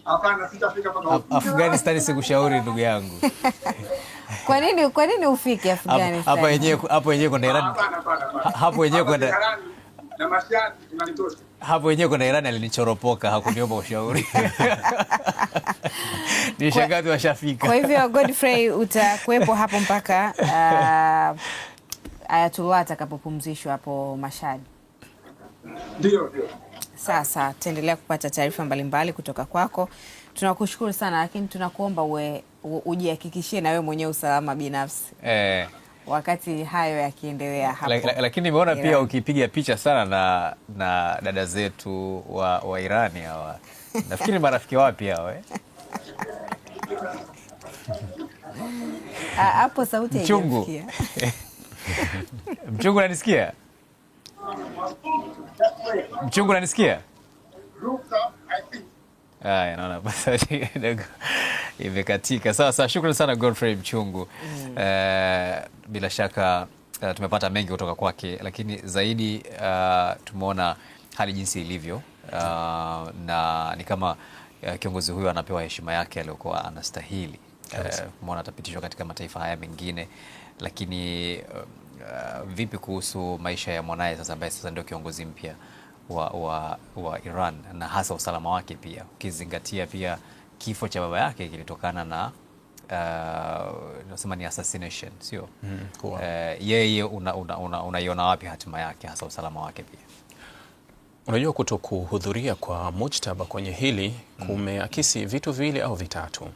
hapana, sitafika mpaka Afghanistan. Sikushauri ndugu yangu. Kwa nini ufike Afghanistan? Hapo wenyewe kwenda Iran. Hapo wenyewe kwenda na Mashhad tunalitosha. Hapo wenyewe kwenda Iran alinichoropoka, hakuniomba ushauri. Ni shangazi washafika. Kwa hivyo Godfrey, utakuwepo hapo mpaka Ayatollah atakapopumzishwa hapo Mashhad? Ndio. Sasa tuendelea kupata taarifa mbalimbali kutoka kwako. Tunakushukuru sana, lakini tunakuomba ujihakikishie na wewe mwenyewe usalama binafsi wakati hayo yakiendelea hapo. Lakini nimeona pia ukipiga picha sana na dada zetu wa Irani hawa. Nafikiri marafiki wapi hao hapo sauti Mchungu. Mchungu, unanisikia? Mchungu, unanisikia? Haya, naona basi kidogo imekatika. Sawa, shukrani sana Godfrey Mchungu. Bila shaka tumepata mengi kutoka kwake, lakini zaidi tumeona hali jinsi ilivyo, na ni kama kiongozi huyu anapewa heshima yake aliyokuwa anastahili. Tumeona atapitishwa katika mataifa haya mengine, lakini vipi kuhusu maisha ya mwanaye sasa, ambaye sasa ndio kiongozi mpya wa Iran na hasa usalama wake pia, ukizingatia pia kifo cha baba yake kilitokana na nasema ni assassination, sio? Yeye unaiona wapi hatima yake, hasa usalama wake pia? Unajua, kutokuhudhuria kwa Mujtaba kwenye hili kumeakisi vitu viwili au vitatu.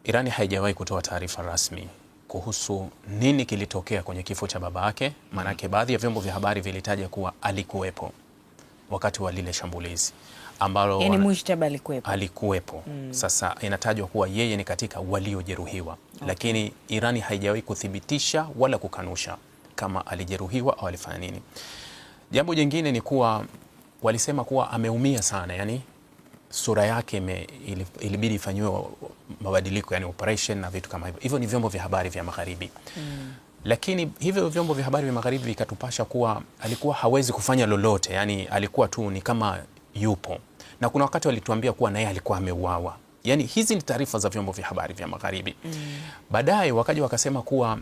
Irani haijawahi kutoa taarifa rasmi kuhusu nini kilitokea kwenye kifo cha baba yake, maanake baadhi ya vyombo vya habari vilitaja kuwa alikuwepo wakati wa lile shambulizi ambalo yani Mujtaba alikuwepo. Sasa inatajwa kuwa yeye ni katika waliojeruhiwa, lakini Irani haijawahi kuthibitisha wala kukanusha kama alijeruhiwa au alifanya nini. Jambo jingine ni kuwa walisema kuwa ameumia sana, yani sura yake ilibidi ifanyiwe mabadiliko, yani operation na vitu kama hivyo. Hivyo ni vyombo vya habari vya magharibi. Lakini hivyo vyombo vya habari vya magharibi vikatupasha kuwa alikuwa hawezi kufanya lolote, yani alikuwa tu ni kama yupo, na kuna wakati walituambia kuwa naye alikuwa ameuawa. Yani hizi ni taarifa za vyombo vya habari vya magharibi. Baadaye wakaja wakasema kuwa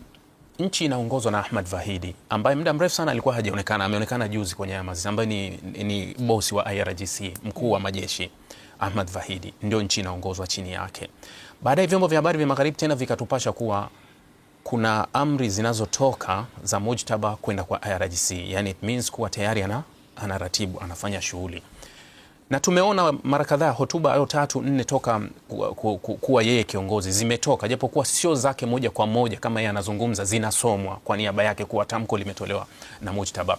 nchi inaongozwa na Ahmad Vahidi ambaye muda mrefu sana alikuwa hajaonekana, ameonekana juzi kwenye mazishi, ambaye ni bosi wa IRGC, mkuu wa majeshi. Ahmad Vahidi ndio nchi inaongozwa chini yake. Baadaye vyombo vya habari vya magharibi tena vikatupasha kuwa kuna amri zinazotoka za Mujtaba kwenda kwa IRGC, yani it means kuwa tayari anaratibu, anafanya shughuli. Na tumeona mara kadhaa hotuba au 3-4 toka kuwa yeye kiongozi zimetoka, japokuwa sio zake moja kwa moja kama yeye anazungumza, zinasomwa kwa niaba yake kuwa tamko limetolewa na Mujtaba.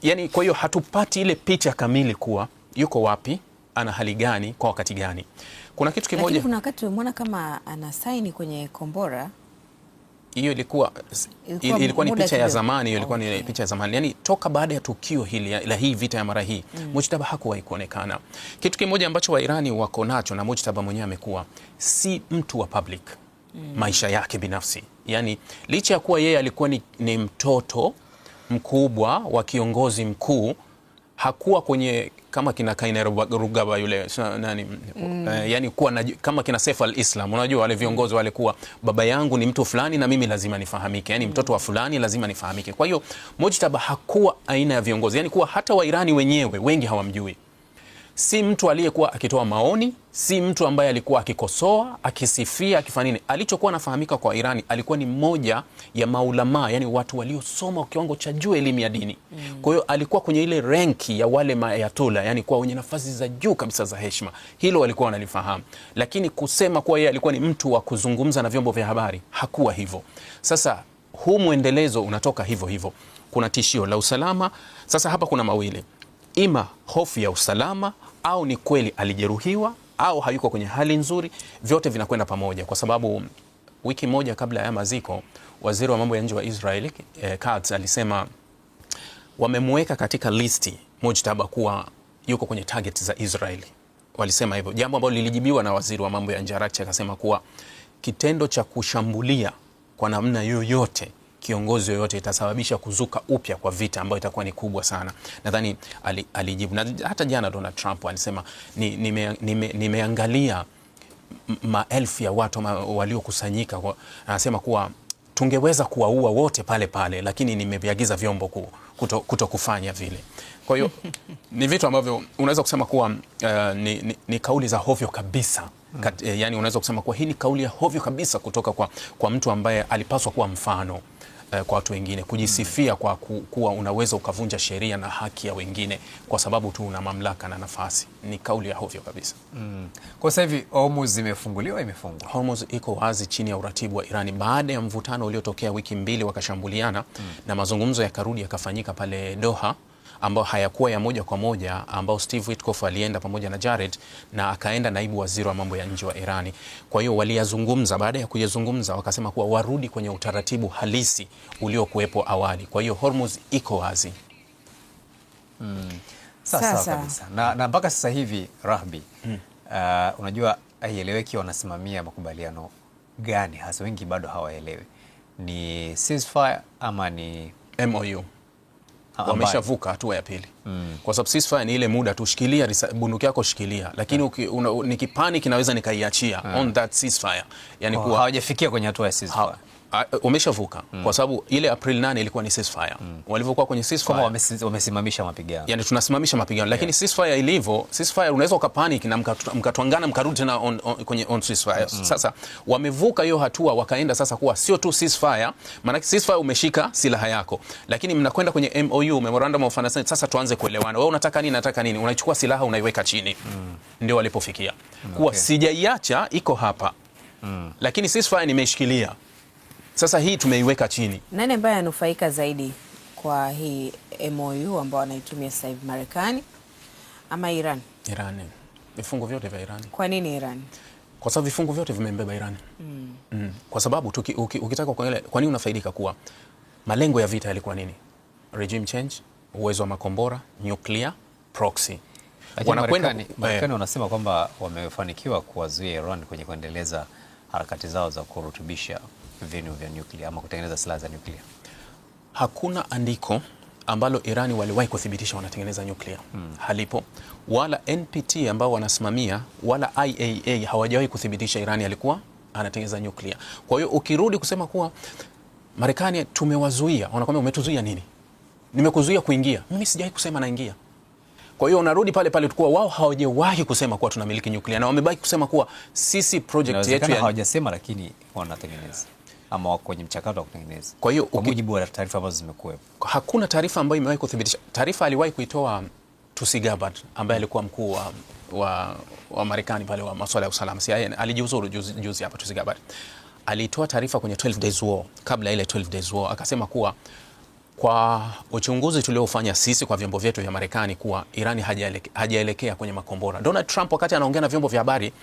Yani kwa hiyo hatupati ile picha kamili kuwa yuko wapi, ana hali gani, kwa wakati gani. Kuna kitu kimoja, lakini kuna wakati umeona kama ana saini kwenye kombora. Hiyo ilikuwa ni picha ya zamani, hiyo ilikuwa ni picha ya zamani. Yani toka baada ya tukio hili la hii vita ya mara hii, Mujtaba hakuwahi kuonekana. Kitu kimoja ambacho Wairani wako nacho, na Mujtaba mwenyewe amekuwa si mtu wa public, maisha yake binafsi. Yani licha ya kuwa yeye alikuwa ni mtoto mkubwa wa kiongozi mkuu, hakuwa kwenye kama kina Kainerugaba yule nani, yani kuwa kama kina Saif al-Islam. Unajua wale viongozi wale kuwa baba yangu ni mtu fulani na mimi lazima nifahamike, yani mtoto wa fulani lazima nifahamike. Kwa hiyo Mujtaba hakuwa aina ya viongozi, yani kuwa hata Wairani wenyewe wengi hawamjui. Si mtu aliyekuwa akitoa maoni, si mtu ambaye alikuwa akikosoa, akisifia, akifanya nini. Alichokuwa anafahamika kwa Irani, alikuwa ni mmoja ya maulama, yani watu waliosoma kiwango cha juu elimu ya dini. Kwa hiyo alikuwa kwenye ile renki ya wale mayatola, yani kwa wenye nafasi za juu kabisa za heshima. Hilo walikuwa wanalifahamu. Lakini kusema kuwa yeye alikuwa ni mtu wa kuzungumza na vyombo vya habari, hakuwa hivyo. Sasa huu muendelezo unatoka hivyo. Kuna tishio la usalama. Sasa hapa kuna mawili. Ima hofu ya usalama, au ni kweli alijeruhiwa, au hayuko kwenye hali nzuri. Vyote vinakwenda pamoja, kwa sababu wiki moja kabla ya maziko, waziri wa mambo ya nje wa Israeli Katz alisema wamemweka katika listi Mujtaba kuwa yuko kwenye target za Israeli. Walisema hivyo, jambo ambalo lilijibiwa na waziri wa mambo ya nje Araghchi, akasema kuwa kitendo cha kushambulia kwa namna yoyote kiongozi yoyote itasababisha kuzuka upya kwa vita ambayo itakuwa ni kubwa sana. Nadhani alijibu, na hata jana Donald Trump alisema nimeangalia maelfu ya watu waliokusanyika, anasema kuwa tungeweza kuwaua wote pale, lakini nimeviagiza vyombo kuto kufanya vile. Kwa hiyo ni vitu ambavyo unaweza kusema kuwa ni kauli za hovyo kabisa. Yani unaweza kusema kuwa hii ni kauli ya hovyo kabisa kutoka kwa mtu ambaye alipaswa kuwa mfano kwa watu wengine, kujisifia kwa kuwa unaweza ukavunja sheria na haki ya wengine kwa sababu tu una mamlaka na nafasi. Ni kauli ya hovyo kabisa. Kwa sasa hivi Hormuz imefungwa. Hormuz iko wazi chini ya uratibu wa Irani baada ya mvutano uliotokea wiki mbili, wakashambuliana na mazungumzo yakarudi yakafanyika pale Doha, ambao hayakuwa ya moja kwa moja, ambao Steve Witkoff alienda pamoja na Jared, na akaenda naibu waziri wa mambo ya nje wa Irani. Kwa hiyo waliyazungumza, baada ya kuyazungumza wakasema kuwa warudi kwenye utaratibu halisi uliokuwepo awali. Kwa hiyo Hormuz iko wazi. Sasa kabisa. Na mpaka sasa hivi Rahbi, unajua haieleweki wanasimamia makubaliano gani hasa, wengi bado hawaelewi. Ni ceasefire ama ni MOU? Wameshavuka hatua ya pili. Kwa sababu ceasefire ni ile muda tu, shikilia bunduki yako, shikilia, lakini nikipani kinaweza nikaiachia on that ceasefire. Yani kuwa hawajafikia kwenye hatua ya ceasefire. Umeshavuka kwa sababu ile April 8 ilikuwa ni ceasefire. Walivyokuwa kwenye ceasefire wamesimamisha mapigano. Yani tunasimamisha mapigano, lakini ceasefire ilivyo, ceasefire unaweza ukapanic na mkatwangana mkarudi tena kwenye on ceasefire. Sasa wamevuka hiyo hatua wakaenda sasa kuwa sio tu ceasefire, maana ceasefire umeshika silaha yako, lakini mnakwenda kwenye MOU, memorandum of understanding. Sasa tuanze kuelewana, wewe unataka nini, nataka nini, unaichukua silaha unaiweka chini. Ndio walipofikia kuwa sijaiacha iko hapa, lakini ceasefire nimeshikilia. Sasa hii tumeiweka chini. Nani ambaye anufaika zaidi kwa hii MOU ambao wanaitumia sasa hivi, Marekani ama Iran? Iran. Vifungu vyote vya Iran. Kwa nini Iran? Kwa sababu vifungu vyote vimembeba Iran. Kwa sababu ukitaka kuangalia kwa nini unafaidika, kuwa malengo ya vita yalikuwa nini? Regime change, uwezo wa makombora, nuclear, proxy. Marekani wanasema kwamba wamefanikiwa kuwazuia Iran kwenye kuendeleza harakati zao za kurutubisha vinu vya nyuklia ama kutengeneza silaha za nyuklia. Hakuna andiko ambalo Irani waliwahi kuthibitisha wanatengeneza nyuklia. Halipo. Wala NPT ambao wanasimamia wala IAEA hawajawahi kuthibitisha Irani alikuwa anatengeneza nyuklia. Kwa hiyo ukirudi kusema kuwa Marekani tumewazuia, wanakuambia umetuzuia nini? Nimekuzuia kuingia. Mimi sijawahi kusema naingia. Kwa hiyo unarudi pale pale tukua wao hawajawahi kusema kuwa tunamiliki nyuklia, na wamebaki kusema kuwa sisi project yetu hawajasema, lakini wanatengeneza ama wako kwenye mchakato wa kutengeneza. Kwa hiyo kwa mujibu wa taarifa ambazo zimekuwepo, hakuna taarifa ambayo imewahi kuthibitisha. Taarifa aliwahi kuitoa Tulsi Gabbard ambaye alikuwa mkuu wa Marekani pale wa masuala ya usalama. Alijiuzuru juzi hapa. Tulsi Gabbard alitoa taarifa kwenye 12 days war, kabla ile 12 days war akasema kuwa kwa uchunguzi tuliofanya sisi kwa vyombo vyetu vya Marekani kuwa Irani hajaelekea kwenye makombora. Donald Trump wakati anaongea na vyombo vya habari,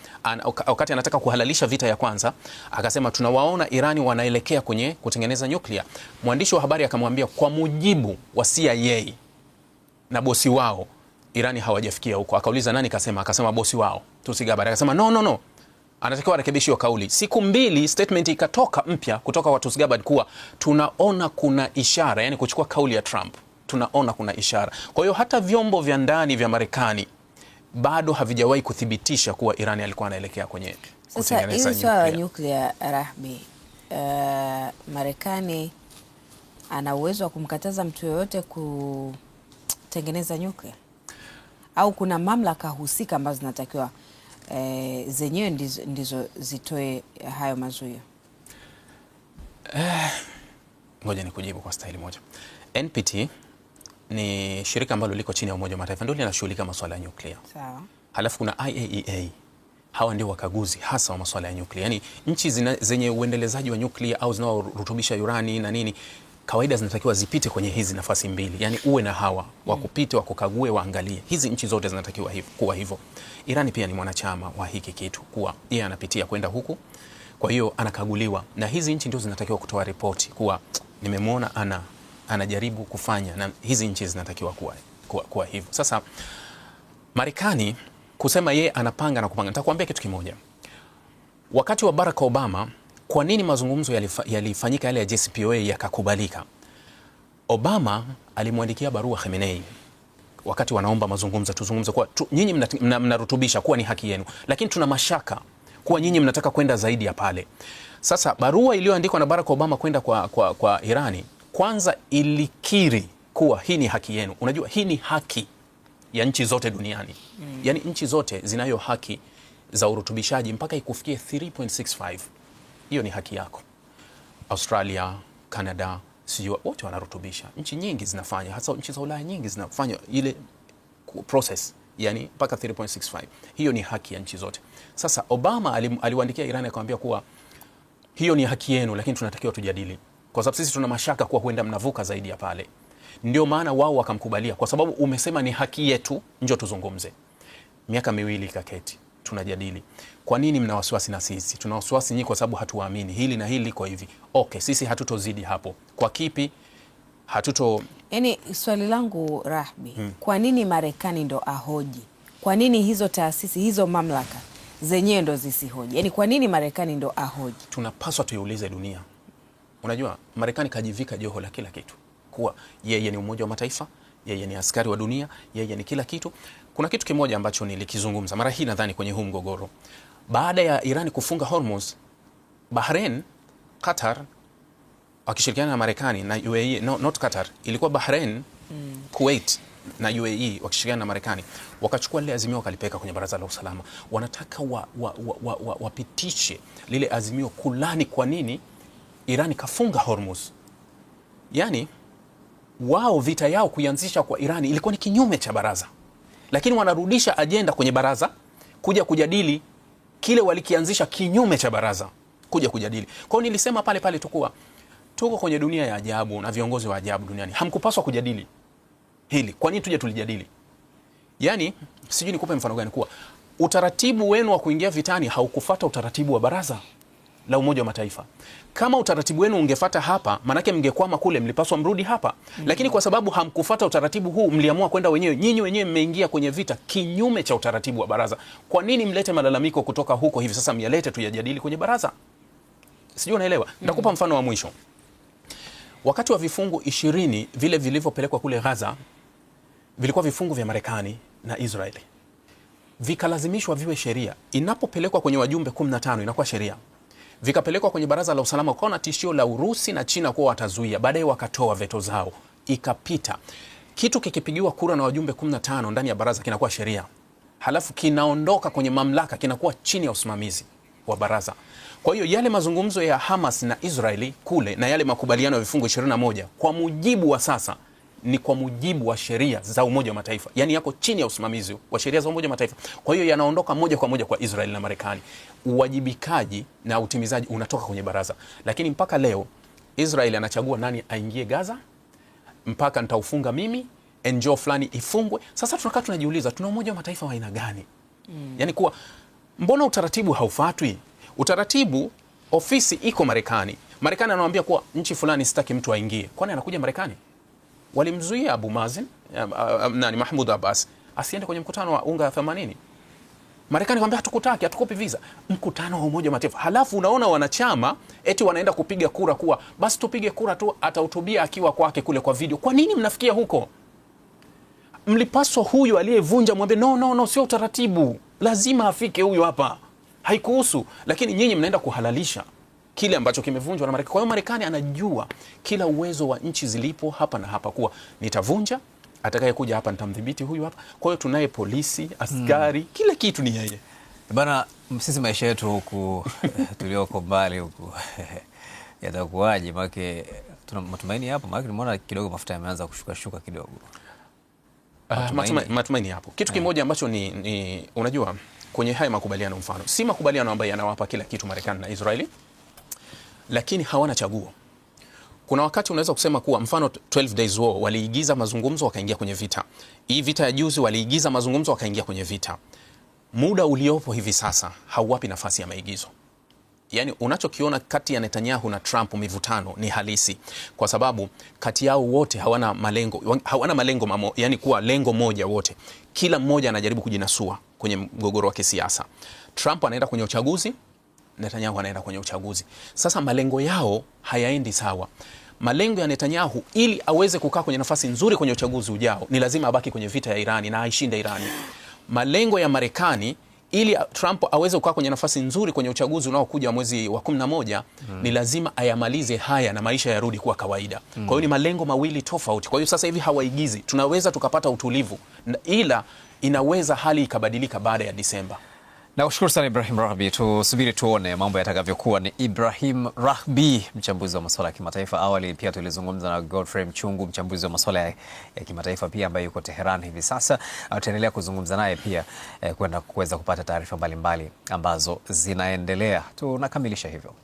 wakati anataka kuhalalisha vita ya kwanza, akasema tunawaona Irani wanaelekea kwenye kutengeneza nyuklia. Mwandishi wa habari akamwambia kwa mujibu wa CIA na bosi wao Irani hawajafikia huko. Akauliza nani? Akasema bosi wao Tulsi Gabbard. Akasema no. Anatakiwa arekebishe hiyo kauli. Siku mbili statement ikatoka mpya kutoka kwa Tulsi Gabbard kuwa tunaona kuna ishara, yani kuchukua kauli ya Trump, tunaona kuna ishara. Kwa hiyo hata vyombo vya ndani vya Marekani bado havijawahi kuthibitisha kuwa Irani alikuwa anaelekea kwenye kutengeneza nyuklia. Sasa hiyo nyuklia, Rahbi, Marekani ana uwezo wa kumkataza mtu yoyote kutengeneza nyuklia, au kuna mamlaka husika ambazo zinatakiwa zenyewe ndizo zitoe hayo mazuio? Ngoja nikujibu kwa staili moja. NPT ni shirika ambalo liko chini ya Umoja wa Mataifa, ndio linashughulika masuala ya nyuklia. Sawa. Halafu kuna IAEA. Hawa ndio wakaguzi hasa wa masuala ya nyuklia. Yaani nchi zenye uendelezaji wa nyuklia au zinaorutubisha urani na nini, kawaida zinatakiwa zipite kwenye hizi nafasi mbili. Yaani uwe na hawa wakupite, wakukague, waangalie. Hizi nchi zote zinatakiwa kuwa hivyo. Irani pia ni mwanachama wa hiki kitu, kuwa yeye anapitia kwenda huku. Kwa hiyo anakaguliwa na hizi nchi ndio zinatakiwa kutoa ripoti kuwa nimemwona anajaribu kufanya, na hizi nchi zinatakiwa kuwa hivyo. Sasa Marekani kusema yeye anapanga na kupanga, nitakwambia kitu kimoja. Wakati wa Barack Obama, kwa nini mazungumzo yalifanyika yale ya JCPOA yakakubalika? Obama alimwandikia barua Khamenei wakati wanaomba mazungumzo, tuzungumze kwa nyinyi mnarutubisha kuwa ni haki yenu, lakini tuna mashaka kuwa nyinyi mnataka kwenda zaidi ya pale. Sasa barua iliyoandikwa na Barack Obama kwenda kwa Irani, kwanza ilikiri kuwa hii ni haki yenu. Unajua hii ni haki ya nchi zote duniani. Yaani nchi zote zinayo haki za urutubishaji mpaka ikufikie 3.65. Hiyo ni haki yako. Australia, Canada, sijua wote wanarutubisha. Nchi nyingi zinafanya, hasa nchi za Ulaya nyingi zinafanya ile process, yani mpaka 3.65. Hiyo ni haki ya nchi zote. Sasa Obama aliwaandikia Irani akamwambia kuwa hiyo ni haki yenu, lakini tunatakiwa tujadili, kwa sababu sisi tuna mashaka kuwa huenda mnavuka zaidi ya pale. Ndio maana wao wakamkubalia, kwa sababu umesema ni haki yetu, njoo tuzungumze. Miaka miwili kaketi, tunajadili. Kwa nini mna wasiwasi na sisi? Tuna wasiwasi nyinyi kwa sababu hatuamini hili na hili liko hivi. Okay, sisi hatutozidi hapo. Kwa kipi? Yaani swali langu Rahbi, kwa nini Marekani ndo ahoji? Kwa nini hizo taasisi, hizo mamlaka zenyewe ndo zisihoji? Yaani kwa nini Marekani ndo ahoji? Tunapaswa tuiulize dunia. Unajua Marekani kajivika joho la kila kitu, kuwa yeye ni Umoja wa Mataifa, yeye ni askari wa dunia, yeye ni kila kitu. Kuna kitu kimoja ambacho nilikizungumza mara hii nadhani kwenye huu mgogoro. Baada ya Irani kufunga Hormuz, Bahrain, Qatar wakishirikiana na Marekani na UAE, not Qatar, ilikuwa Bahrain, Kuwait na UAE wakishirikiana na Marekani, wakachukua lile azimio wakalipeka kwenye Baraza la Usalama. Wanataka wapitishe lile azimio kulani kwa nini Iran kafunga Hormuz. Yani wao vita yao kuianzisha kwa Irani ilikuwa ni kinyume cha baraza, lakini wanarudisha ajenda kwenye baraza kuja kujadili kile walikianzisha kinyume cha baraza kuja kujadili. Kwa hiyo nilisema pale pale tuko kwenye dunia ya ajabu na viongozi wa ajabu duniani. Hamkupaswa kujadili hili. Kwa nini tuje tulijadili? Yani sijui nikupe mfano gani, kuwa utaratibu wenu wa kuingia vitani haukufuata utaratibu wa baraza la Umoja wa Mataifa. Kama utaratibu wenu ungefuata hapa, manake mngekwama kule, mlipaswa mrudi hapa. Lakini kwa sababu hamkufuata utaratibu huu, mliamua kwenda wenyewe. Nyinyi wenyewe mmeingia kwenye vita kinyume cha utaratibu wa baraza. Kwa nini mlete malalamiko kutoka huko hivi sasa myalete tuyajadili kwenye baraza? Sijui unaelewa. Nitakupa mfano wa mwisho. Wakati wa vifungu 20 vile vilivyopelekwa kule Gaza, vilikuwa vifungu vya Marekani na Israeli. Vikalazimishwa viwe sheria. Inapopelekwa kwenye wajumbe 15 inakuwa sheria. Vikapelekwa kwenye Baraza la Usalama, ukaona tishio la Urusi na China kuwa watazuia. Baadaye wakatoa veto zao, ikapita. Kitu kikipigiwa kura na wajumbe 15 ndani ya baraza kinakuwa sheria. Halafu kinaondoka kwenye mamlaka, kinakuwa chini ya usimamizi wa baraza. Kwa hiyo yale mazungumzo ya Hamas na Israeli kule na yale makubaliano ya vifungu 21 kwa mujibu wa sasa ni kwa mujibu wa sheria za Umoja wa Mataifa. Yani yako chini ya usimamizi wa sheria za Umoja wa Mataifa. Kwa hiyo yanaondoka moja kwa moja kwa Israeli na Marekani. Uwajibikaji na utimizaji unatoka kwenye baraza. Lakini mpaka leo Israeli anachagua nani aingie Gaza, mpaka nitaufunga mimi, NGO fulani ifungwe. Sasa tunakaa tunajiuliza, tuna Umoja wa Mataifa wa aina gani? Yani kuwa mbona utaratibu haufuatwi? Utaratibu, ofisi iko Marekani. Marekani anamwambia kuwa nchi fulani sitaki mtu aingie. Kwani anakuja Marekani? Walimzuia Abu Mazen, Mahmoud Abbas asiende kwenye mkutano wa UNGA 80. Marekani kwambia hatukutaki, hatukupi visa. Mkutano wa Umoja wa Mataifa. Halafu unaona wanachama eti wanaenda kupiga kura kuwa basi tupige kura tu, atahutubia akiwa kwake kule kwa video. Kwa nini mnafikia huko? Mlipaswa huyu aliyevunja mwambie no, sio utaratibu. Lazima afike huyu hapa. Haikuhusu. Lakini nyinyi mnaenda kuhalalisha kile ambacho kimevunjwa na Marekani. Kwa hiyo Marekani anajua kila uwezo wa nchi zilipo hapa na hapa, kuwa nitavunja, atakaye kuja hapa nitamdhibiti huyu hapa. Kwa hiyo tunaye polisi, askari, kila kitu ni yeye. Bana, sisi maisha yetu huku tulioko mbali huku yatakuwaje? Maana tuna matumaini hapo, maana nimeona kidogo mafuta yameanza kushuka kidogo. Matumaini hapo. Kitu kimoja ambacho ni unajua kwenye haya makubaliano, mfano si makubaliano ambayo yanawapa kila kitu Marekani na Israeli, lakini hawana chaguo. Kuna wakati unaweza kusema kuwa mfano 12 days war waliigiza mazungumzo wakaingia kwenye vita. Hii vita ya juzi waliigiza mazungumzo wakaingia kwenye vita. Muda uliopo hivi sasa hauwapi nafasi ya maigizo. Yani unachokiona kati ya Netanyahu na Trump mivutano ni halisi, kwa sababu kati yao wote hawana malengo yani kuwa lengo moja wote. Kila mmoja anajaribu kujinasua kwenye mgogoro wa kisiasa. Trump anaenda kwenye uchaguzi, Netanyahu anaenda kwenye uchaguzi. Sasa malengo yao hayaendi sawa. Malengo ya Netanyahu ili aweze kukaa kwenye nafasi nzuri kwenye uchaguzi ujao ni lazima abaki kwenye vita ya Irani na aishinde Irani. Malengo ya Marekani ili Trump aweze kukaa kwenye nafasi nzuri kwenye uchaguzi unaokuja mwezi wa 11 ni lazima ayamalize haya na maisha yarudi kuwa kawaida. Kwa hiyo ni malengo mawili tofauti. Kwa hiyo sasa hivi hawaigizi. Tunaweza tukapata utulivu, ila inaweza hali ikabadilika baada ya Disemba. Na kushukuru sana Ibrahim Rahbi. Tusubiri tuone mambo yatakavyokuwa. Ni Ibrahim Rahbi, mchambuzi wa masuala ya kimataifa. Awali pia tulizungumza na Godfrey Mchungu, mchambuzi wa masuala ya kimataifa pia, ambaye yuko Tehran hivi sasa. Tutaendelea kuzungumza naye pia kwenda kuweza kupata taarifa mbalimbali ambazo zinaendelea. Tunakamilisha hivyo.